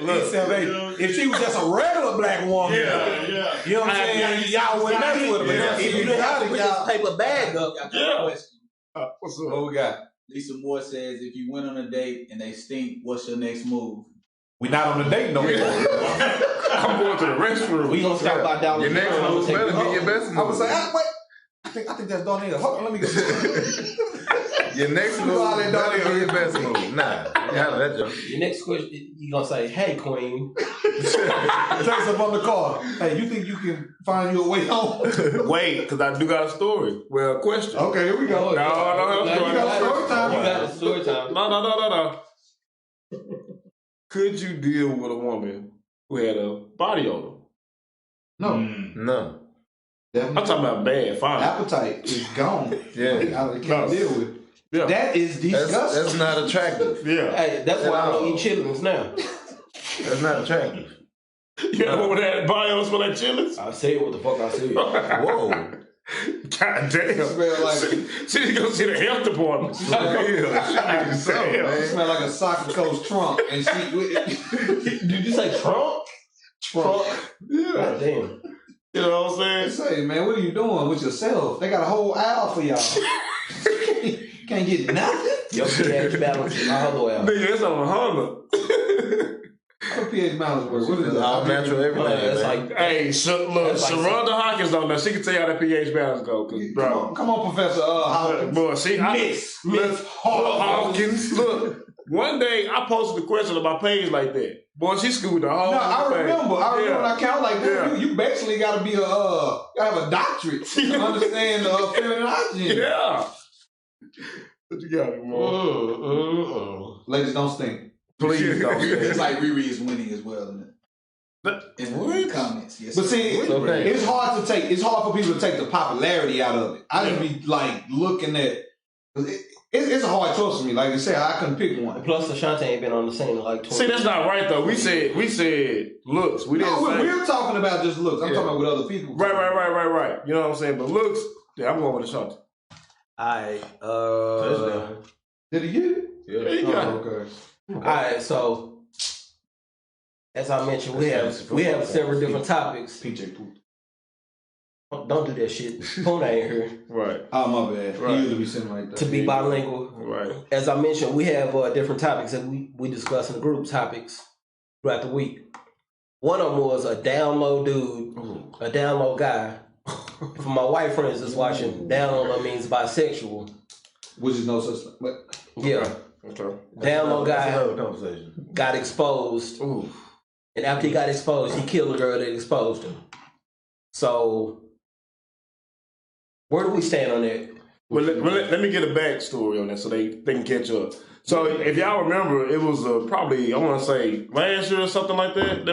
Look, if she was just a regular black woman, you know what I'm saying? Y'all wouldn't mess with her. But If you didn't have to put this paper bag up, Yeah. What's up? What we got? Lisa Moore says, if you went on a date and they stink, what's your next move? We not on the date no more. I'm going to the restroom. We gonna stop by down the Your next move better be your best move. I was like, wait. I think that's Donnie. Hold on, let me go. Your next move better be your best move. Nah, you have that joke. Your next question, you gonna say, "Hey, Queen." Text up on the car. Hey, you think you can find your way home? Wait, because I do got a story. Well, question. Okay, here we go. No, You got story time. You got a story time. No. Could you deal with a woman who had a body odor? No. No. I'm talking about bad, fine. Appetite is gone. Yeah. I can't deal with it. Yeah. That is disgusting. That's not attractive. Yeah. Hey, that's why I don't eat chitlins now. That's not attractive. You ever with that body odor smell like chilies? I say what the fuck I said. Whoa. God damn. Smell like She need to go see the health department. Yeah. smell like a soccer coach trunk and she Did you say Trump? trunk. God damn. You know what I'm saying? Say, man, what are you doing with yourself? They got a whole aisle for y'all. Can't get nothing. Your pH balance is all the way out. Nigga, it's on hunger. How pH balance work? What is It's it? all natural everything. That's man. like Hey, look, That's like Sharonda Hawkins don't know. She can tell you how that pH balance go. Cause, bro, Come on, Professor Hawkins. boy, see, Miss Hawkins. Look, one day I posted a question on my page like that. Boy, she screwed the whole No, I thing. remember. Yeah. When I count like that. Yeah. You basically got to be gotta have a doctorate to understand feminine hygiene. Yeah. What you got, man? Ladies, don't stink. Please don't. It's like Riri is winning as well, isn't it? In the comments. Yes, But see, okay. it's hard to take. It's hard for people to take the popularity out of it. I just be like looking at. It's a hard choice for me. Like I said, I couldn't pick one. Plus, Ashanti ain't been on the scene in like 20 See, that's not right though. We said looks. We didn't No, say. we're talking about just looks. I'm talking about with other people. Right. You know what I'm saying? But looks, yeah, I'm going with Ashanti. Alright, Did he get it? Yeah, you got it. Okay. alright, so as I mentioned, we have several different topics. PJ Poop. Don't do that shit. Puna ain't here. Right. Oh, my bad. Right. He usually be sitting like that. To be bilingual. Right. As I mentioned, we have different topics that we discuss in the group topics throughout the week. One of them was a down low dude, a down low guy. For my white friends that's watching, down low means bisexual. Which is no such thing. But Yeah. Okay. Down low That's guy another conversation. got exposed. Ooh. And after he got exposed, he killed the girl that exposed him. So, where do we stand on that? Well, let me get a backstory on that so they can catch up. So, if y'all remember, it was probably, I want to say, last year or something like that. I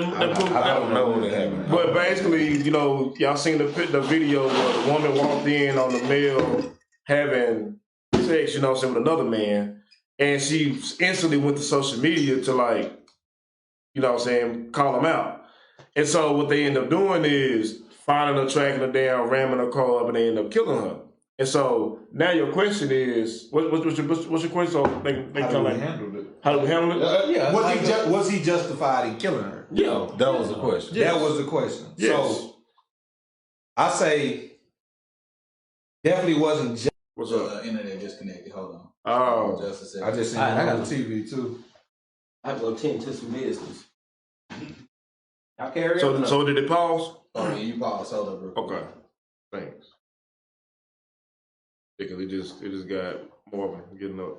don't know what happened. But basically, you know, y'all seen the video where the woman walked in on the male having sex, you know what I'm saying, with another man. And she instantly went to social media to, like, you know what I'm saying, call him out. And so what they end up doing is finding her, tracking her down, ramming her car up, and they end up killing her. And so now your question is, what's your question? So they how do we like, handle it? how do we handle it? Yeah. Was he justified in killing her? Yeah. That was the question. Yes. That was the question. Yes. So I say definitely wasn't. What's up? Internet disconnected. Hold on. Oh. Just a second. I just seen Alright, it I on got the TV too. I have to attend to some business. Y'all carry on? So did it pause? Oh, yeah, you pause. Hold up real quick. Okay. Thanks. Because it just got Marvin getting up.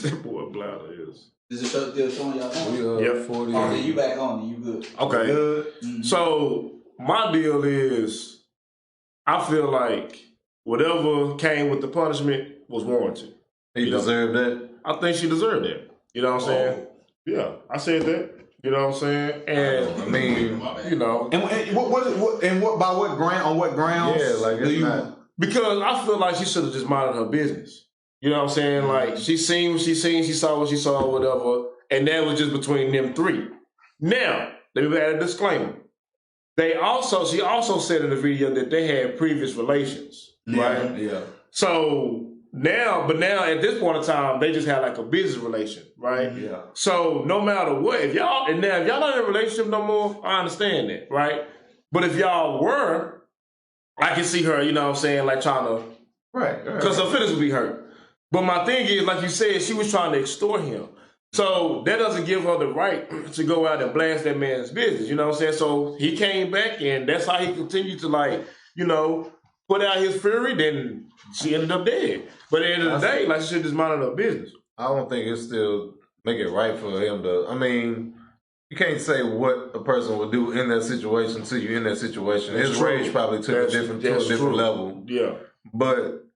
That boy bladder is. Is it still showing y'all phone? We Yep. 40. Oh, then you back on. Then you good. Okay. Good. Mhm. So my deal is, I feel like whatever came with the punishment was warranted. He deserved that. I think she deserved that. You know what I'm saying? Yeah, I said that. You know what I'm saying? And I mean, you know, And what by what ground on what grounds? yeah, like do it's you? not. because I feel like she should have just minded her business. You know what I'm saying? Like she seen what she seen, she saw what she saw, whatever, and that was just between them three. Now, let me add a disclaimer. She also said in the video that they had previous relations, right? Yeah. So now at this point in time, they just had like a business relation, right? Yeah. So no matter what, if y'all not in a relationship no more, I understand that, right? But if y'all were, I can see her, you know what I'm saying, like trying to, Right. because her feelings would be hurt. But my thing is, like you said, she was trying to extort him. So that doesn't give her the right to go out and blast that man's business. You know what I'm saying? So he came back, and that's how he continued to, like, you know, put out his fury. Then she ended up dead. But at the end of the day, like, she should just mind her business. I don't think it still make it right for him to. I mean, you can't say what a person would do in that situation to you in that situation. That's His true. rage probably took a different level. Yeah. But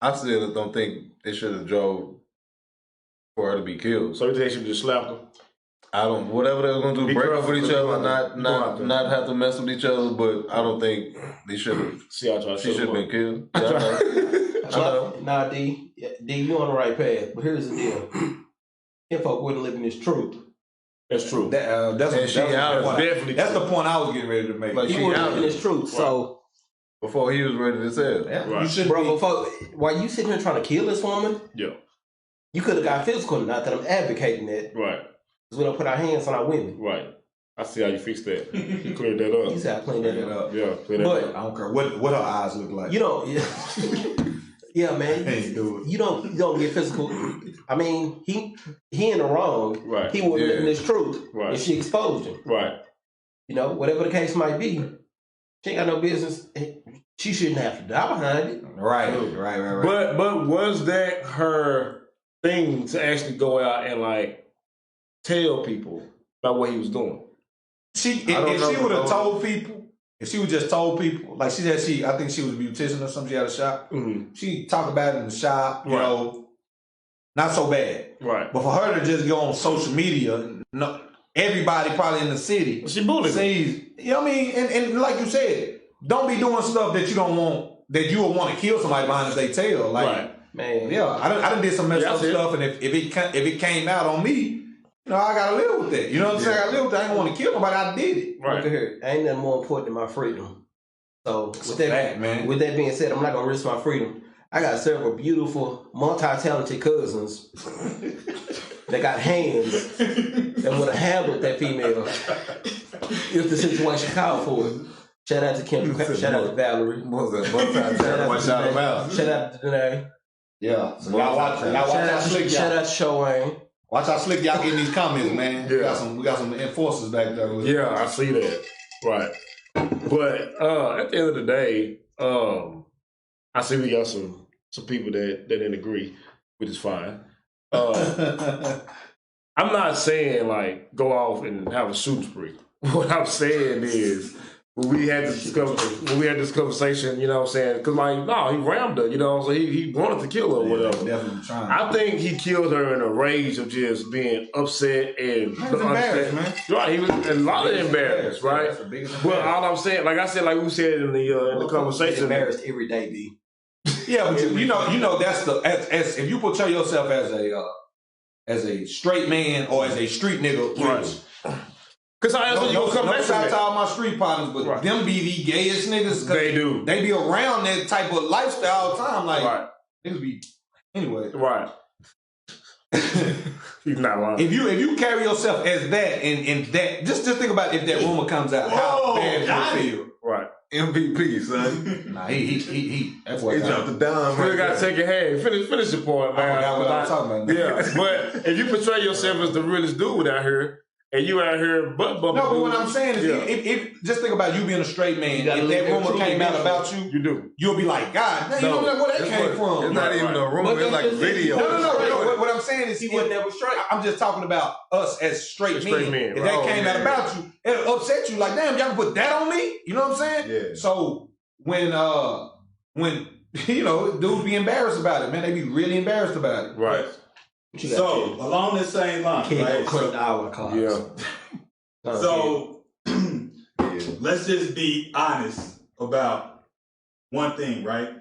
I still don't think they should have drove for her to be killed. So you think they should just slap her? I don't. Whatever they're gonna do, break up with each other, not have to mess with each other. But I don't think they should have. See, I tried. She should have been killed. Yeah, I know. Nah, D, you on the right path. But here's the deal: if folk wouldn't live in this truth. That's true. That's the point I was getting ready to make. Like, he wouldn't live in this truth. Right. So before he was ready to say it, right. You should before, while you sitting here trying to kill this woman, yeah, you could have got physical. Not that I'm advocating that, right? Because we don't put our hands on our women, right? I see how you fixed that. You cleared that up. You see how I cleaned that up. Yeah, clear that up. I don't care what her eyes look like. You don't. Yeah, man. You don't get physical. I mean, he in the wrong. Right. He wouldn't live in this truth. Right. If she exposed him. Right. You know, whatever the case might be, she ain't got no business. She shouldn't have to die behind it. Right. But was that her thing to actually go out and, like, tell people about what he was doing? If she would have told people. If she would just told people, like she said, I think she was a beautician or something. She had a shop. Mm-hmm. She talked about it in the shop, you know, not so bad. Right. But for her to just go on social media, no, everybody probably in the city she bullied sees, you know what I mean? And like you said, don't be doing stuff that you don't want, that you would want to kill somebody behind if they tell. Like, right. Man. Yeah, I done did some messed up stuff, and if it came out on me, you know, I gotta live with that. You know what I'm saying? I gotta live with that. I ain't want to kill nobody. I did it. Right. Look at here. Ain't nothing more important than my freedom. So with that being said, I'm not gonna risk my freedom. I got several beautiful, multi-talented cousins that got hands that would have handled that female if the situation called for it. Shout out to Kim. Shout out to Valerie. What was that? Shout out to Danae. Yeah. So y'all watch how slick Shout out to Showayne. Watch how slick y'all get in these comments, man. Yeah. We got some enforcers back there. Yeah, I see that. Right. But at the end of the day, I see we got some people that didn't agree, which is fine. I'm not saying, like, go off and have a shooting spree. What I'm saying is, when we had this conversation, you know what I'm saying? Because, like, no, he rammed her, you know, so he wanted to kill her or whatever. Definitely trying. I think he killed her in a rage of just being upset and he was embarrassed, man. Right, he was a lot of embarrassed, right? But all I'm saying, like I said, like we said in the conversation, embarrassed every day, B. Yeah, but you know that's as if you portray yourself as a straight man or as a street nigga, right? Because I also no shout to all my street partners, but them be the gayest niggas. They do. They be around that type of lifestyle all the time. Like niggas be anyway. Right. He's not lying. If you carry yourself as that and that, just think about if that rumor comes out, how bad you feel. Right. MVP, son. Nah, he that's what he dropped the dime. Still got to take it. Hey, finish your point, man. I forgot what I was talking about. Yeah, but if you portray yourself as the realest dude out here, and you out here butt bumping. No, but what I'm saying is, if just think about you being a straight man. If that rumor came out about you, you'll be like, God, you know where that came from. It's not even a rumor. It's like a video. No. What I'm saying is, he wasn't never straight. I'm just talking about us as straight men. If that came out about you, it'll upset you. Like, damn, y'all can put that on me. You know what I'm saying? Yeah. So when you know, dudes be embarrassed about it, man, they be really embarrassed about it. Right. So along the same line, right? Yeah. So let's just be honest about one thing, right?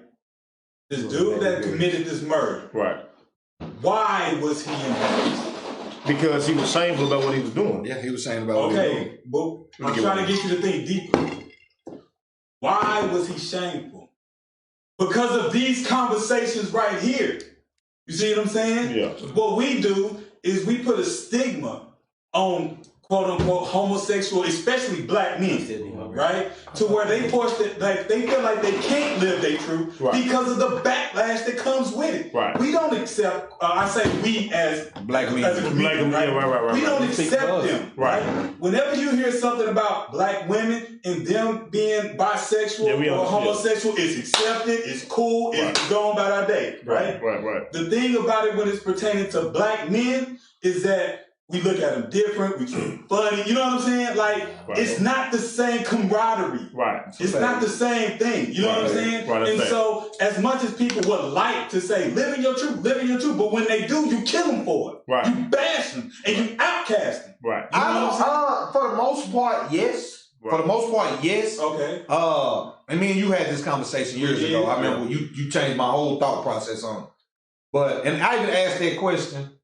This dude that committed this murder, right? Why was he embarrassed? Because he was shameful about what he was doing. Yeah, he was shameful about what he was doing. Okay, but I'm trying to get you to think deeper. Why was he shameful? Because of these conversations right here. You see what I'm saying? Yeah. What we do is we put a stigma on quote unquote homosexual, especially black men, right? To where they forced it, like they feel like they can't live their truth because of the backlash that comes with it. Right. We don't accept. I say we as black men, as a community, right? We don't accept them, right? Whenever you hear something about black women and them being bisexual or homosexual, it's accepted, it's cool, it's going about our day, right? Right. The thing about it when it's pertaining to black men is that we look at them different, we treat them funny, you know what I'm saying? Like, it's not the same camaraderie. Right. It's not the same thing, you know what I'm saying? And so, as much as people would like to say, living your truth, but when they do, you kill them for it. Right. You bash them, and you outcast them. Right. You know what I'm saying? For the most part, yes. Right. For the most part, yes. Okay. And me and you had this conversation years ago. I remember you changed my whole thought process on it. But, and I even asked that question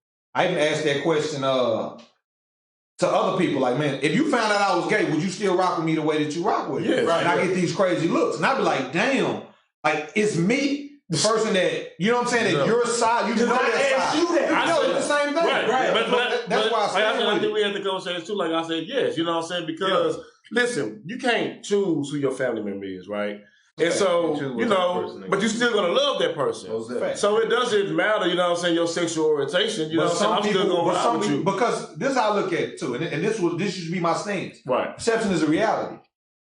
to other people, like, man, if you found out I was gay, would you still rock with me the way that you rock with me? Yeah, right. And I get these crazy looks. And I'd be like, damn, like, it's me, the person that, you know what I'm saying, that your side, you know that side. You that. I know, it's the same thing. Right. But that's why I think we had the conversation too, like I said, yes, you know what I'm saying? Because, listen, you can't choose who your family member is, right? And so, you know, but you're still going to love that person. So it doesn't matter, you know what I'm saying, your sexual orientation. You know what I'm saying? I'm still going to ride with you. Because this is how I look at it, too. And this used to be my stance. Right. Perception is a reality.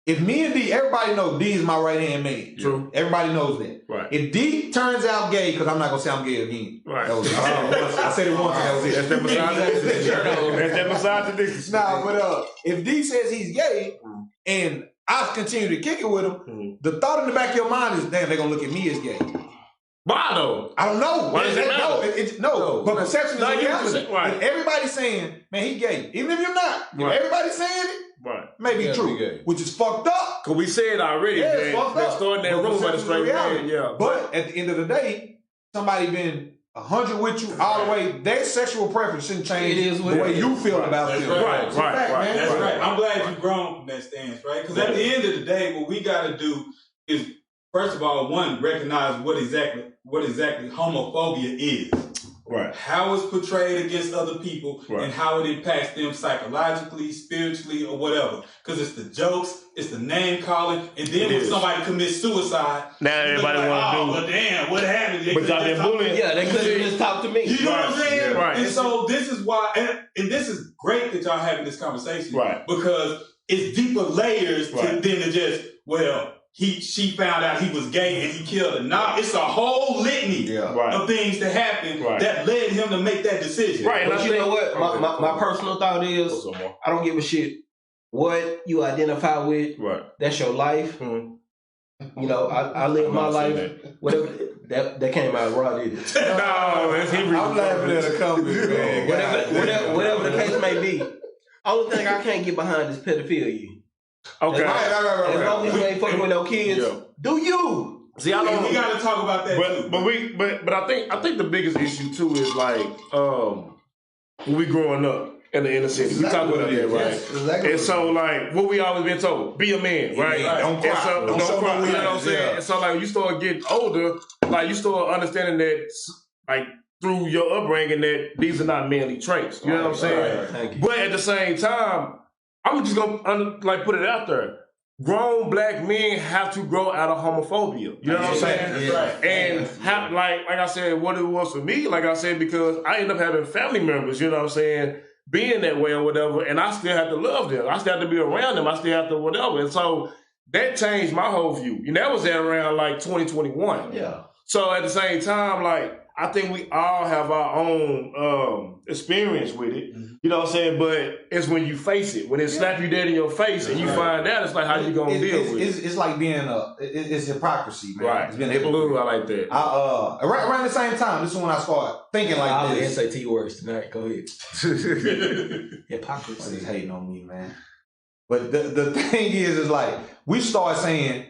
If me and D, everybody knows D is my right-hand man. True. Everybody knows that. Right. If D turns out gay, because I'm not going to say I'm gay again. Right. I said it once and that was it. That's that misogynistic. That's that misogynistic. Nah, but if D says he's gay, and I continue to kick it with him, the thought in the back of your mind is, damn, they're going to look at me as gay. Why though? I don't know. Why does it matter? No, but perception is a reality. Right. If everybody's saying, man, he gay. Even if you're not. If everybody's saying it, may be true. Which is fucked up. Because we said already, yeah, it's fucked up. Starting that room by the straight man. Yeah. But at the end of the day, somebody been 100 with you all the way, their sexual preference shouldn't change the way you feel about them. Right. That's right. I'm glad you've grown from that stance, right? Because at the end of the day, what we got to do is, first of all, one, recognize what exactly homophobia is. Right. How it's portrayed against other people and how it impacts them psychologically, spiritually, or whatever. Because it's the jokes, it's the name calling, and then when somebody commits suicide, now everybody like, want to do. Well, damn, what happened? But y'all been bullying. Yeah, they couldn't just talk to me. You know what I'm saying? Yeah, right. And so this is why, and this is great that y'all having this conversation, right? Because it's deeper layers than to just she found out he was gay and he killed her. Nah, it's a whole litany of things that happened that led him to make that decision. Right, but you know what? My personal thought is, I don't give a shit what you identify with. Right. That's your life. Mm-hmm. You know, I live my life. Whatever that came out raw, did it? No, I'm laughing at a comment, man. Whatever the case may be. Only thing I can't get behind is pedophilia. Okay. Right. As long as you ain't fucking with no kids, do you? See, I don't. We got to talk about that too. But I think the biggest issue too is like when we growing up in the inner city, we talk about that, right? Yes, exactly. And so like what we always been told, be a man, right? Don't cry. So, don't cry. You know what I'm saying? And so like you start getting older, like you start understanding that like through your upbringing that these are not manly traits. You know what I'm saying? Thank you. But at the same time, I'm just gonna put it out there. Grown black men have to grow out of homophobia. You know what I'm saying? That's right. And like I said, what it was for me, like I said, because I ended up having family members, you know what I'm saying, being that way or whatever, and I still have to love them. I still have to be around them. I still have to whatever. And so that changed my whole view. And that was at around like 2021. Yeah. So at the same time, like, I think we all have our own experience with it. You know what I'm saying? But it's when you face it. When it slap you dead in your face and you find out, it's like, how you going to deal with it? It's like being it's hypocrisy, man. Right. It's being Blue, I like that. Around the same time, this is when I started thinking like this. SAT words tonight. Go ahead. Hypocrisy. He's hating on me, man. But the thing is like, we start saying,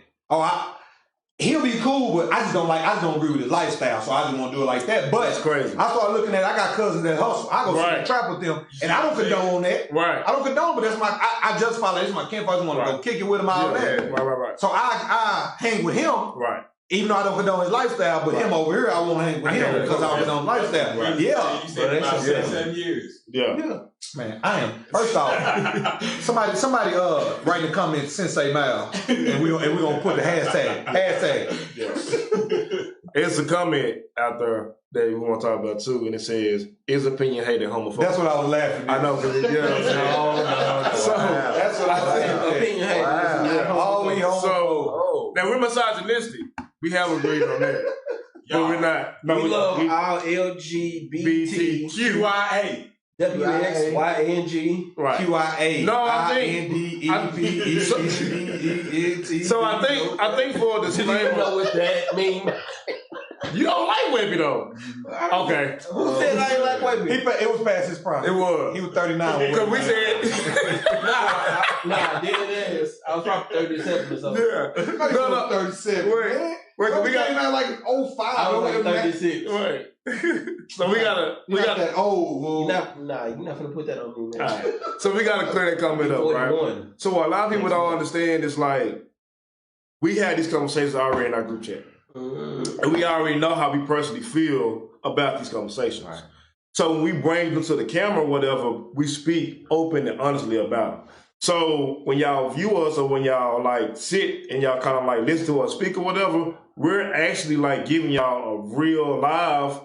he'll be cool, but I just don't agree with his lifestyle, so I just won't do it like that. But that's crazy. I started looking at I got cousins that hustle. I go sit in the trap with them, and I don't condone that. Right. I don't condone, but that's I justify that. It's my kinfolk. I just want to go kick it with him, all that. Right. So I hang with him. Right. Even though I don't condone his lifestyle, but him over here, I won't hang with him because I don't condone lifestyle. Right. Yeah. You said about 7 years. Yeah. Man, I am. First off, somebody write in the comments Sensei Mal, and we gonna put the hashtag. Yeah. It's a comment out there that we want to talk about too, and it says, "Is opinion hated homophobic?" That's what I was laughing at. I know, because you know what I'm saying. So that's what I was saying. Opinion hated. All we homophobic. So now we're misogynistic. We have agreed on that, but we're not. No, We love all LGBTQIA. QIA. WXYNG. Right. QIA. No, So I think for a You disclaimer, know what that mean? you don't like Webby though. Okay. Who said I ain't like white people? It was past his prime. It was. He was 39. Because we said, Nah, dead ass. I was probably 37 or something. yeah. No, 37. Wait, Bro, we got came out like 05. I was like 36. Right. So we gotta that old. You're not gonna put that on me, man. all right. So we gotta clear that comment up, right? 41. So what a lot of people don't understand is like we had these conversations already in our group chat. And we already know how we personally feel about these conversations. Right. So when we bring them to the camera or whatever, we speak open and honestly about them. So when y'all view us or when y'all like sit and y'all kind of like listen to us speak or whatever, we're actually like giving y'all a real live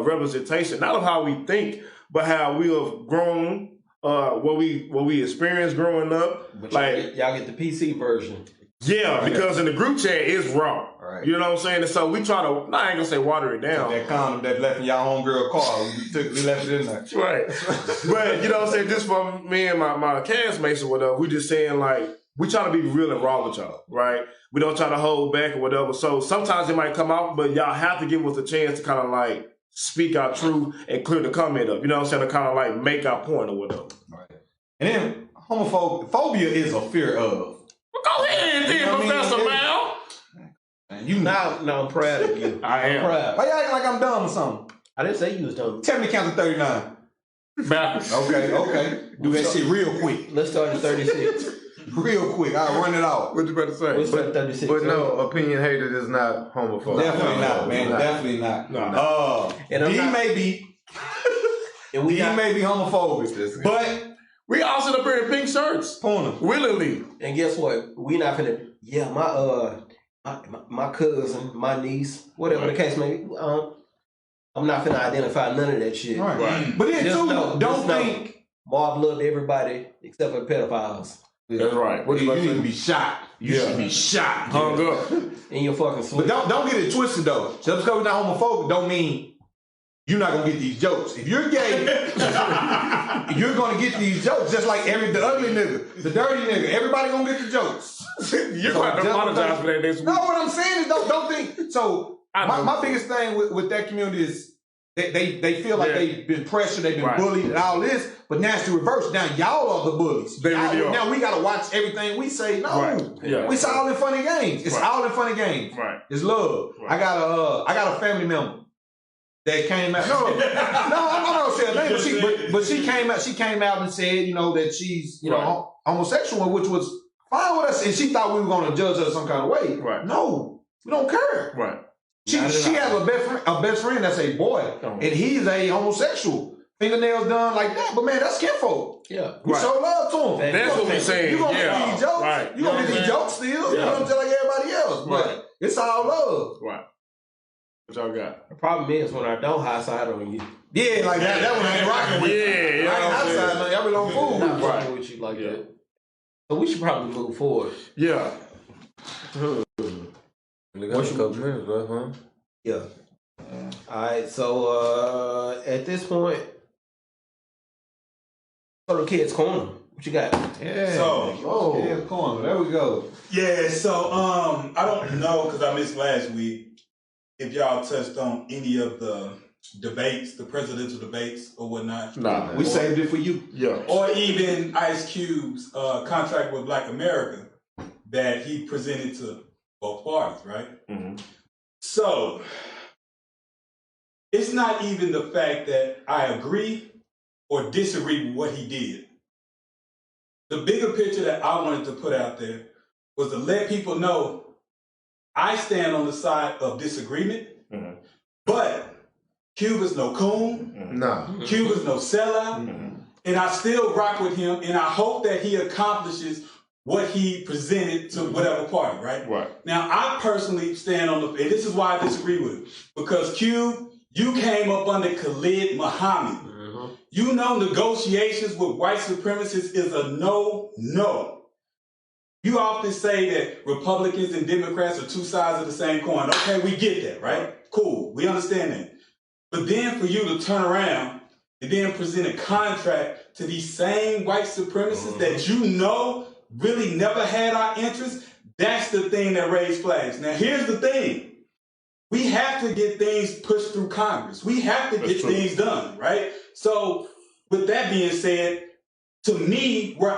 representation, not of how we think, but how we have grown, what we experienced growing up. But like y'all get the PC version. Yeah, because in the group chat it's raw. Right. You know what I'm saying? And so we try to, I ain't gonna say water it down. That condom that left in y'all homegirl car, we left it in there. Right. But you know what I'm saying? Just for me and my castmates or whatever, we just saying like, we try to be real and raw with y'all, right? We don't try to hold back or whatever. So sometimes it might come out, but y'all have to give us a chance to kind of like speak our truth and clear the comment up. You know what I'm saying? To kind of like make our point or whatever. Right. And then homophobia is a fear of. Go ahead, then, Professor Mal. Now I'm proud of you. I am. I'm proud. Why you acting like I'm dumb or something? I didn't say you was dumb. Tell me to count to 39. Backwards. Okay. Do that shit real quick. Let's start at 36. Real quick. I'll run it out. What you about to say? Let's start at 36. But no, opinion hated is not homophobic. Definitely not, man. Definitely not. No. And he may be homophobic, but we all sit up here in pink shirts. Willingly. And guess what? We not finna. Yeah, my cousin, my niece, whatever the case may be. I'm not finna identify none of that shit. Right. But then too, don't think Marv loved everybody except for the pedophiles. That's right. What you need to be shot. You should be shot. Hung up. In your fucking sleep. But don't get it twisted though. Just because we're not homophobic don't mean you're not gonna get these jokes. If you're gay, you're gonna get these jokes just like the ugly nigga, the dirty nigga. Everybody gonna get the jokes. You're going to apologize for that next week. No, what I'm saying is don't think. So my biggest thing with that community is they feel like they've been pressured, they've been bullied and all this, but now it's the reverse. Now y'all are the bullies. They really are. Now we gotta watch everything we say. No. It's all in funny games. It's all in funny games. Right. It's love. Right. I got a family member that came out. No, I'm not gonna say her name, but she came out and said, you know, that she's homosexual, which was fine with us, and she thought we were gonna judge her some kind of way. Right. No, we don't care. Right. She has a best friend that's a boy, and he's a homosexual. Fingernails done like that, but man, that's kinfolk. Yeah. We show love to him. That's what we're saying. You gonna get these jokes. Right. You gonna get these jokes still. You know what I'm saying, like everybody else. But it's all love. Right. What y'all got? The problem is when I don't high side on you. Yeah, like that one ain't rocking with you. Yeah, I ain't outside, man. Y'all be on food. Not rocking with you like that. So we should probably move forward. Yeah. What's your couple minutes, bro, huh? Yeah. Alright, so at this point, go to Kids Corner. What you got? Yeah. So, Kids Corner. There we go. Yeah, so I don't know because I missed last week if y'all touched on any of the debates, the presidential debates or whatnot. Nah, we saved it for you. Yeah. Or even Ice Cube's contract with Black America that he presented to both parties, right? Mm-hmm. So it's not even the fact that I agree or disagree with what he did. The bigger picture that I wanted to put out there was to let people know I stand on the side of disagreement, but Cuba's no coon. No. Cuba's no sellout. And I still rock with him, and I hope that he accomplishes what he presented to whatever party, right? Right. Now, I personally stand on the, and this is why I disagree with him, because Cube, you came up under Khalid Muhammad. You know negotiations with white supremacists is a no. You often say that Republicans and Democrats are two sides of the same coin. Okay, we get that, right? Cool, we understand that. But then for you to turn around and then present a contract to these same white supremacists that you know really never had our interests, that's the thing that raised flags. Now, here's the thing. We have to get things pushed through Congress. We have to get things done, right? So, with that being said, to me, where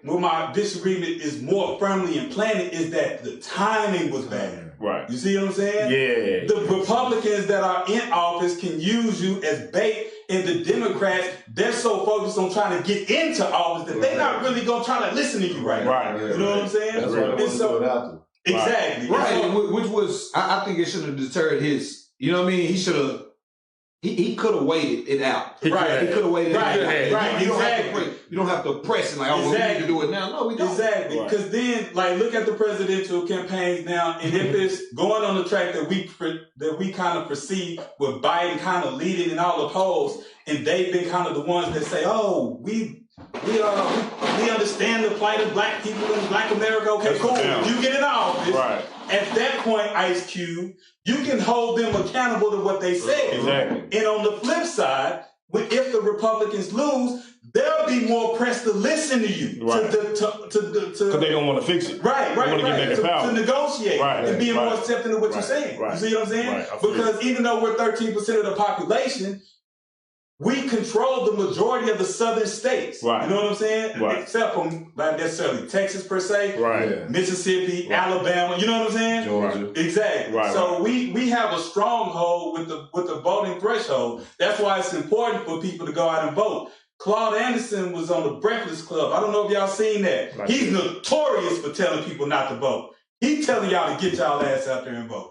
my disagreement is more firmly implanted is that the timing was bad. Right. You see what I'm saying? Yeah. The Republicans that are in office can use you as bait, and the Democrats, they're so focused on trying to get into office that they're not really going to try to listen to you right now. Right. You know what I'm saying? That's what they want to after. Exactly. Right, And so, which was, I think it should have deterred his, you know what I mean? He should have, he could have waited it out. He could have waited it out. Right, You don't have to press it like, oh, well, we need to do it now. No, we don't. Exactly. Because then, like, look at the presidential campaigns now, and if it's going on the track that we kind of perceive with Biden kind of leading in all the polls, and they've been kind of the ones that say, oh, we understand the plight of black people in Black America. Okay, cool. You get in office. Right. At that point, Ice Cube, you can hold them accountable to what they said. Exactly. And on the flip side, if the Republicans lose, they'll be more pressed to listen to you. Right. Because they don't want to fix it. Right. They want to get back in power. To negotiate and being more accepting of what you're saying. Right. You see what I'm saying? Right. Because even though we're 13% of the population, we control the majority of the southern states. Right. You know what I'm saying? Right. Except from not necessarily Texas per se. Right. Yeah. Mississippi, Alabama. You know what I'm saying? Georgia. Exactly. Right, So we have a stronghold with the voting threshold. That's why it's important for people to go out and vote. Claude Anderson was on the Breakfast Club. I don't know if y'all seen that. Right. He's notorious for telling people not to vote. He's telling y'all to get y'all ass out there and vote.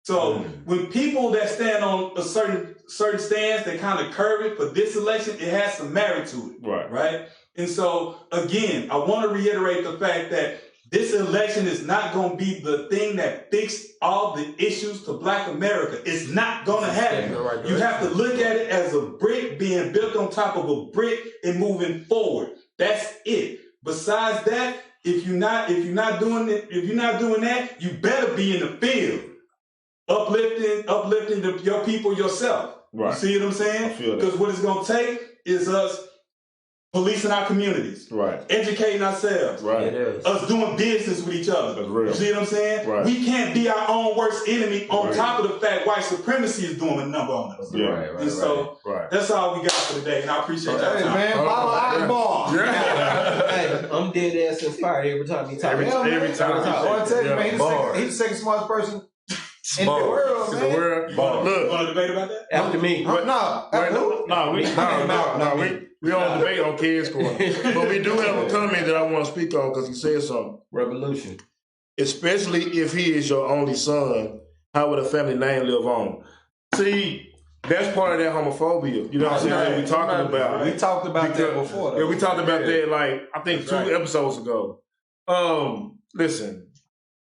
So when people that stand on a certain stance, they kind of curve it for this election, it has some merit to it. Right? And so, again, I want to reiterate the fact that this election is not going to be the thing that fixes all the issues to Black America. It's not going to happen. You have to look at it as a brick being built on top of a brick and moving forward. That's it. Besides that, if you're not doing that, you better be in the field. Uplifting your people yourself. Right. You see what I'm saying? Because what it's going to take is us policing our communities. Right. Educating ourselves. Right. Us doing business with each other. That's real. You see what I'm saying? Right. We can't be our own worst enemy on top of the fact white supremacy is doing a number on us. Yeah. And so that's all we got for today. And I appreciate y'all time. Man, follow Eyeball. Hey, I'm dead ass inspired every time he talks. Every time. I want to tell you, man, he's the second smartest person in the world, man. Look, Want to debate about that? After me. We don't debate on Kids Corner. But we do have a comment that I want to speak on because he said something. Revolution. Especially if he is your only son, how would a family name live on? See, that's part of that homophobia. You know what I'm saying? That we talking about. We talked about that before, though. Yeah, we talked about that, like, I think 2 episodes ago. Listen,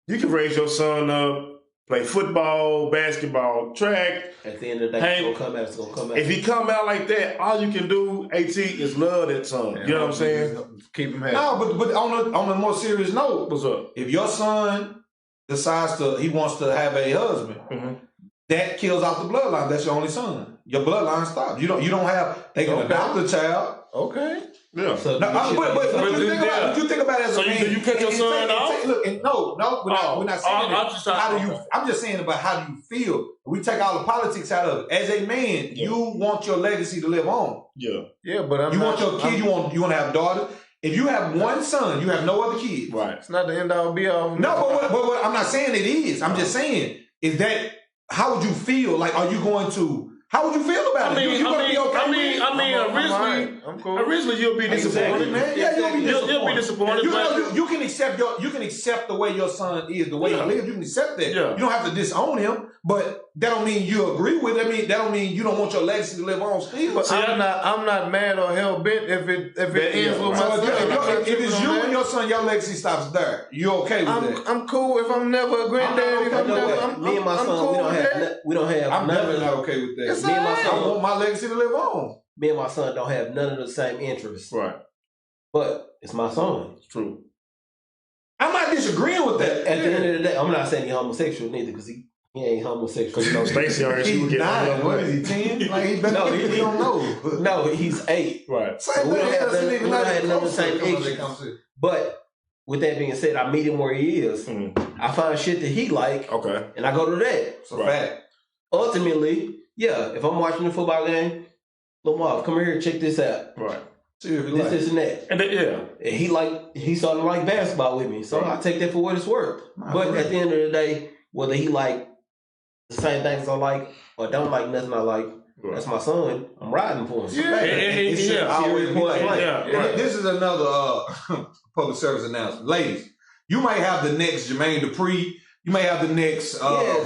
you can raise your son up, play football, basketball, track. At the end of the day, it's gonna come out. If he come out like that, all you can do, AT, is love that son. You know what I'm saying? Keep him happy. No, but on a more serious note, what's up? If your son decides he wants to have a husband, that kills off the bloodline. That's your only son. Your bloodline stops. You don't have. They can adopt a child. Okay. Yeah. So but you think about it as a man. So you cut your son off? Look, we're not saying that. I'm just saying about how do you feel. We take all the politics out of it. As a man, you want your legacy to live on. Yeah, but you want your kid. You want to have daughters. If you have one son, you have no other kids. Right. It's not the end all be all. No, but what I'm not saying it is. I'm just saying is that how would you feel? Like, are you going to How would you feel about it? You gonna be okay with it? Originally you'll be disappointed, man. Yeah, you'll be disappointed. You can accept the way your son is, the way he lives. You can accept that. Yeah. You don't have to disown him, but that don't mean you agree with it. I mean, that don't mean you don't want your legacy to live on still. But I'm not mad or hell bent if it ends with my son. If it's you and your son, your legacy stops there. You okay with that? I'm cool if I'm never a granddaddy. Me and my son, we don't have. I'm definitely not okay with that. Me and my son, I want my legacy to live on. Me and my son don't have none of the same interests. Right. But it's my son. It's true. I'm not disagreeing with that. At the end of the day, I'm not saying he's homosexual neither, because he ain't homosexual. Because Stacey already she would get 9. What is he, 10? Like he don't know. No, he's 8. Right. Same we thing. don't have none of the same interests. But with that being said, I meet him where he is. I find shit that he like. Okay. And I go to that. It's a fact. Ultimately, yeah, if I'm watching a football game, Lil Marv, come here, check this out. Right. This and that. And then, And he started to like basketball with me. So I take that for what it's worth. But at the end of the day, whether he like the same things I like or don't like nothing I like, that's my son. I'm riding for him. This is another public service announcement. Ladies, you might have the next Jermaine Dupri. You may have the next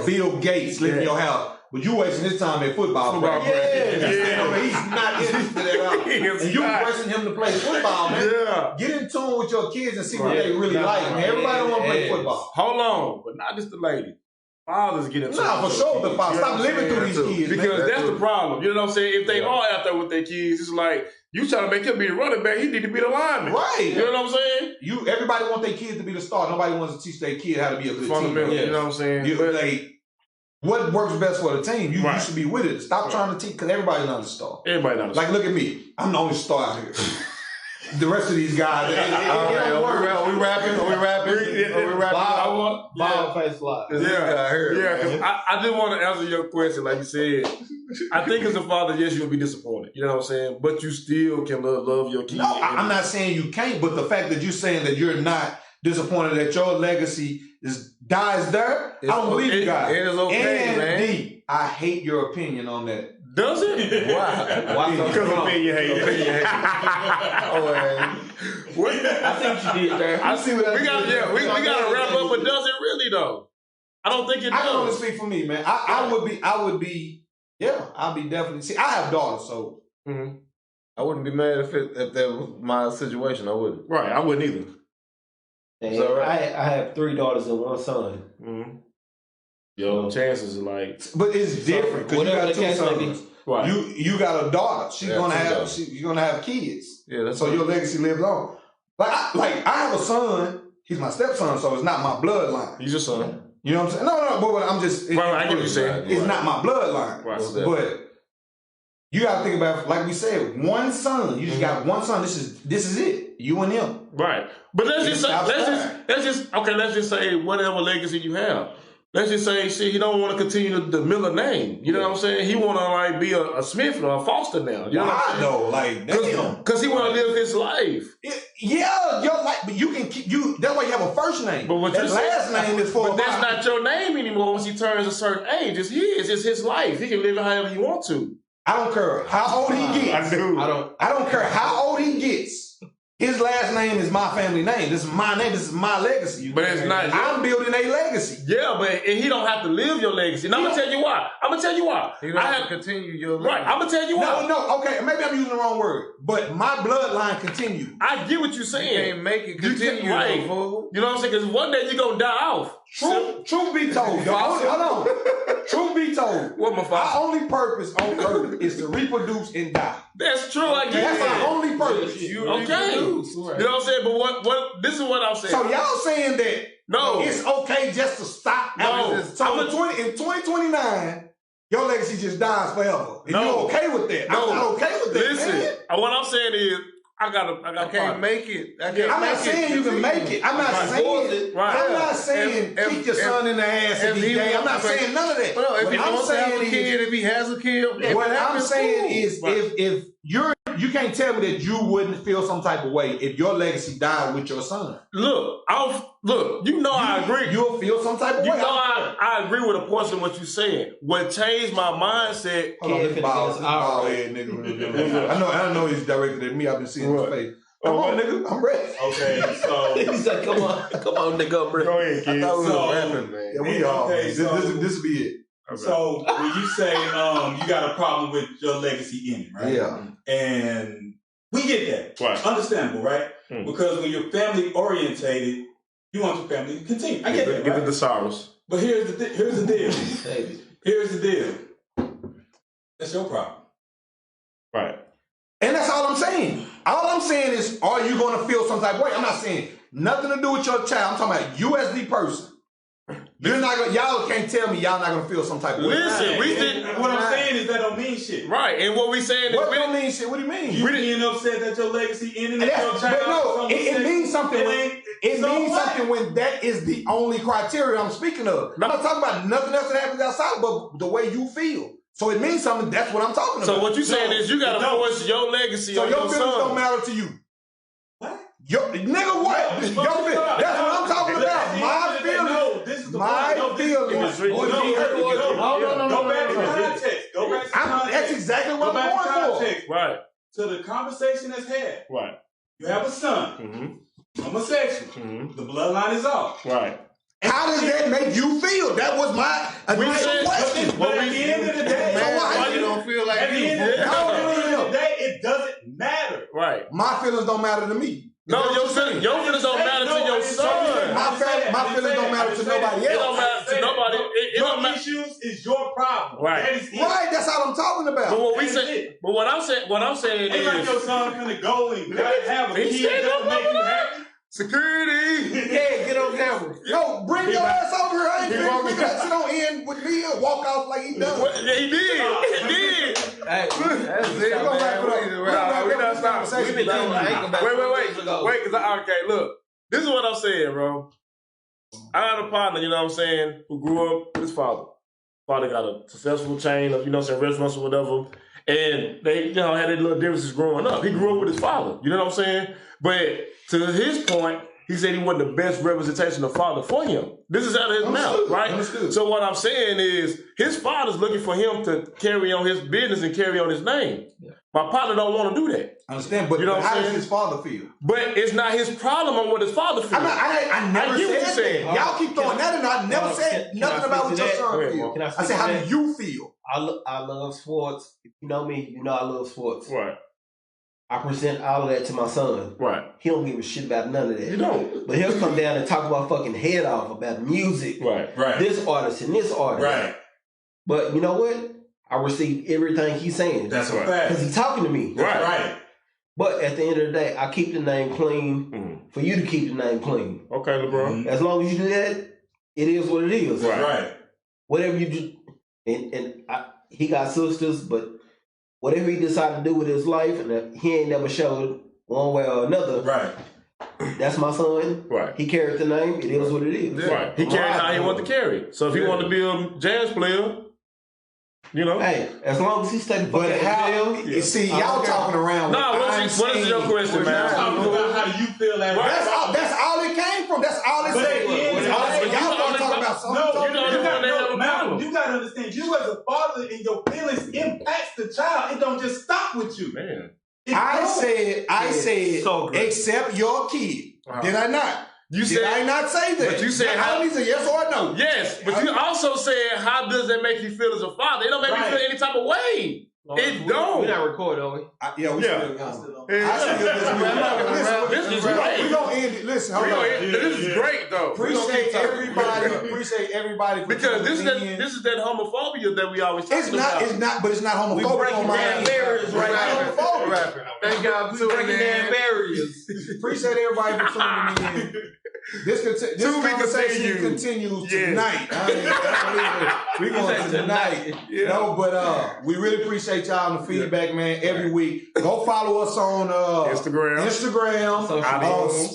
Bill Gates living in your house. But you wasting his time at football practice. He's not interested at all. And you pressing him to play football, man. Yeah. Get in tune with your kids and see what they really like, man. Everybody don't want to play football. Hold on, but not just the lady. Fathers get in tune. Nah, for sure the father. Stop living through these kids, because that's the problem. You know what I'm saying? If they are out there with their kids, it's like you trying to make him be the running back. He need to be the lineman. Right. You know what I'm saying? Everybody want their kids to be the star. Nobody wants to teach their kid how to be a good teammate. You know what I'm saying? What works best for the team? You should be with it. Stop trying to teach, because everybody's not a star. Everybody not a star. Like, look at me. I'm the only star out here. The rest of these guys, Are we rapping? Ball face live. I didn't want to answer your question, like you said. I think as a father, yes, you'll be disappointed. You know what I'm saying? But you still can love your kid. No, I'm not saying you can't, but the fact that you're saying that you're not disappointed that your legacy dies there, I don't believe you guys. It is okay, and man. D, I hate your opinion on that. Does it? Why? Because opinion hate. What? I think you did there. I see what we got. Yeah, we got to wrap up. But does it really though? I don't think it does. I can only speak for me, man. I would be. Yeah, I'll be definitely. See, I have daughters, so I wouldn't be mad if that was my situation. I wouldn't. Right, I wouldn't either. Right. I have 3 daughters and 1 son. Yo, chances are like, but it's different because you got 2 sons. Right. You got a daughter. She's gonna have. You're gonna have kids. Yeah, that's so your legacy lives on. Like I have a son. He's my stepson, so it's not my bloodline. He's your son. You know what I'm saying? No, but I'm just. I get what you're saying. It's not my bloodline. Right. But you got to think about, like we said, 1 son. You just got 1 son. This is it. You and him. Right. But let's just say whatever legacy you have. Let's just say, he don't want to continue the Miller name. You know what I'm saying? He want to like be a Smith or a Foster now. You know what I'm saying? Though, like damn, because he want to live his life. Yeah, your life, but you can keep you. That's why you have a first name. But what that last name is for. But that's not your name anymore. Once he turns a certain age, it's his. It's his life. He can live it however he want to. I don't care how old he gets. I don't care how old he gets. His last name is my family name. This is my name. This is my legacy. But it's not. I'm building a legacy. Yeah, but he don't have to live your legacy. And I'm gonna tell you why. You don't have to continue your legacy. Right. I'm gonna tell you why. No. Okay, maybe I'm using the wrong word. But my bloodline continues. I get what you're saying. You can't make it continue. Right. You know what I'm saying? Because one day you're gonna die off. Truth be told, hold on. Truth be told, what my father? Our only purpose on earth is to reproduce and die. That's true. I get That's that. our only purpose. Okay. You know what I'm saying? But what? This is what I'm saying. So y'all saying that it's okay just to stop? No. So in 2029, your legacy just dies forever. And you're okay with that? No. I'm not okay with that. Listen, man. What I'm saying is, I can't make it. I'm not saying you can make it. I'm not saying. I'm not saying kick your son in the ass if he's gay. I'm not saying none of that. No, if he wants to have a kid, if he has a kid, what I'm saying is, if you can't tell me that you wouldn't feel some type of way if your legacy died with your son. Look, I agree. You'll feel some type of way. I I agree with a portion of what you're saying. What changed my mindset? Hold on, this bald head nigga. I know he's directed at me. I've been seeing his face. Come on, nigga, I'm ready. Okay, so He said, come on, nigga, I'm ready. Go ahead, kid. I thought we So- was rapping, man. Yeah, we all. Okay, This will be it. So when you say you got a problem with your legacy ending, right? Yeah. And we get that. Right. Understandable, right? Mm. Because when you're family orientated, you want your family to continue. I get that, Give it right? the sorrows. But here's the deal. Here's the deal. That's your problem. Right. And that's all I'm saying. All I'm saying is, are you going to feel some type of way? I'm not saying nothing to do with your child. I'm talking about you as the person. You're not gonna, y'all can't tell me y'all not going to feel some type of way. Listen, we did. What I'm saying is that don't mean shit. Right, and what we saying is What we don't mean shit? What do you mean? You being upset that your legacy ended and your But child. no, it means something. It means something when that is the only criteria I'm speaking of. I'm not talking about nothing else that happens outside, but the way you feel. So it means something. That's what I'm talking about. So what you saying is you got to force your legacy So on your your feelings don't son. matter to you. What? Nigga, what? Your feelings. That's what I'm talking about. My feelings. No, this is the My point. feelings. Go back to context. Go back to context. That's exactly what Go I'm back to going for. context. Right, To the conversation that's had. right. You have a son, Mm-hmm. homosexual. Mm-hmm. The bloodline is off. Right. How does that make you feel? That was my initial question. But at the end of the day, So Why you don't feel like at the you? end of the day, it doesn't matter. Right. My feelings don't matter to me. No, your feelings don't matter to your son. My feelings don't matter to nobody It else. don't matter to nobody. It Your don't matter. issues is your problem. Right. That is it. Right, that's all I'm talking But about. what we That is say, it. but what I'm saying Ain't like your is son finna go and have a He kid said just to no, make you happy. security. Yeah, get on camera. Yo, bring your ass over here. I ain't finna nigga sit on end with me and walk off like he done. What- Yeah, he did. He did. Hey, That's it, We're gonna wrap it up. man. We're gonna wrap we up done this stopped. conversation. we been doing Wait, cause okay, look. This is what I'm saying, bro. I had a partner, you know what I'm saying, who grew up with his father. Father got a successful chain of, you know what I'm saying, restaurants or whatever. And they, you know, had their little differences growing up. He grew up with his father, you know what I'm saying? But to his point, he said he wasn't the best representation of father for him. This is out of his mouth, right? Understood. So what I'm saying is his father's looking for him to carry on his business and carry on his name. Yeah. My partner don't want to do that. Understand, but You know what I'm how does saying? his father feel? But it's not his problem on what his father feels. I never I get what said you're saying. that. Y'all keep throwing that in. I never said can I nothing about what speak your to that? son Go ahead, feel. Can I I speak said, to how that? do you feel? I love sports. If you know me, you know I love sports. Right, I present all of that to my son. right. He don't give a shit about none of that. You don't. But he'll come down and talk about fucking head off about music. Right. Right. This artist and this artist. Right. But you know what? I receive everything he's saying. That's a Right. fact. Because he's talking to me. Right. Right. But at the end of the day, I keep the name clean Mhm. for you to keep the name clean. Okay, LeBron. As long as you do that, it is what it is. Right. Right. Whatever you do, he got sisters, but whatever he decided to do with his life, and he ain't never showed one way or another. Right. That's my son. Right. He carried the name. It is what it is. Right. He carries how he wants to carry. So if he want to be a jazz player, you know. Hey, as long as he stay the fuck But out how? of jail. See, y'all talking around. No, what is your question, man? I'm talking about how you feel that Right. That's all it came from. That's all it But said. at the end of the Y'all day, want to talk about something. No, You don't got, have a Malcolm, problem. you gotta understand. You as a father and your feelings impacts the child. It don't just stop with you. Man. It I grows. said, So great. except your kid. Uh-huh. Did I not? You Did said, I not say that? But you said Now, how- I need a yes or a no. yes, but you also said, how does that make you feel as a father? It don't make me Right. feel any type of way. It don't. We're not recording, are we? Yeah, we Yeah. still going. Yeah. I see This is great. We're going to end it. Listen, hold on. This is great, though. We gonna keep Appreciate talking. everybody. For Because this tuning in. is that homophobia that we always talk It's about. not, but it's not We homophobic breaking on my down end. barriers right now. Homophobic. Thank y'all for tuning Breaking down in. barriers. Appreciate everybody for tuning in. This To be conversation continued. continues Yes. tonight. We going to tonight. Yeah. No, but we really appreciate y'all and the feedback, man. Every week, go follow us on Instagram. Social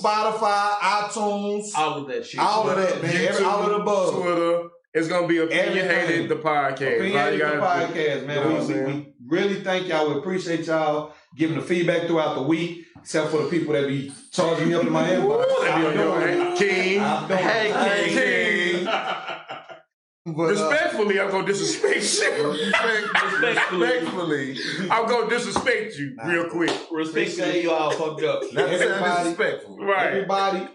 Spotify, iTunes, All of that shit. all of that, man. YouTube, All of the above. Twitter. It's gonna be Everything. Opinionated the podcast. Opinionated the podcast, You man. know what I'm We saying? really thank y'all. We appreciate y'all giving the feedback throughout the week, except for the people that be charging me up in my inbox. That be on your King. I'm doing it. Hey, King. But, Respectfully, I'm gonna disrespect you. Respectfully. I'm gonna disrespect you real quick. They say you all fucked up. Not to sound Everybody- disrespectful. Right. everybody,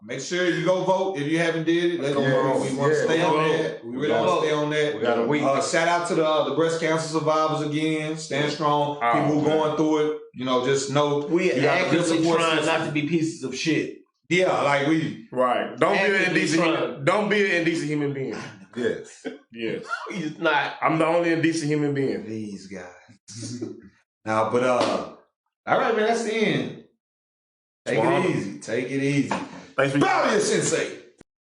make sure you go vote if you haven't did it. Let's go Yes, vote. We want to yes. stay on Vote. that. We really want to stay on that. We got a week. Shout out to the breast cancer survivors again. Stand strong. Oh, People who man. going through it, just know We you got a good actively support trying system. not to be pieces of shit. Yeah, like we. Right. Don't be an Actively indecent. trying. Don't be an indecent human being. Yes. Yes. He's not. I'm the only indecent human being. These guys. Now, but all right, man. That's the end. Take it easy. Take it easy. Thanks for Bow to your sensei.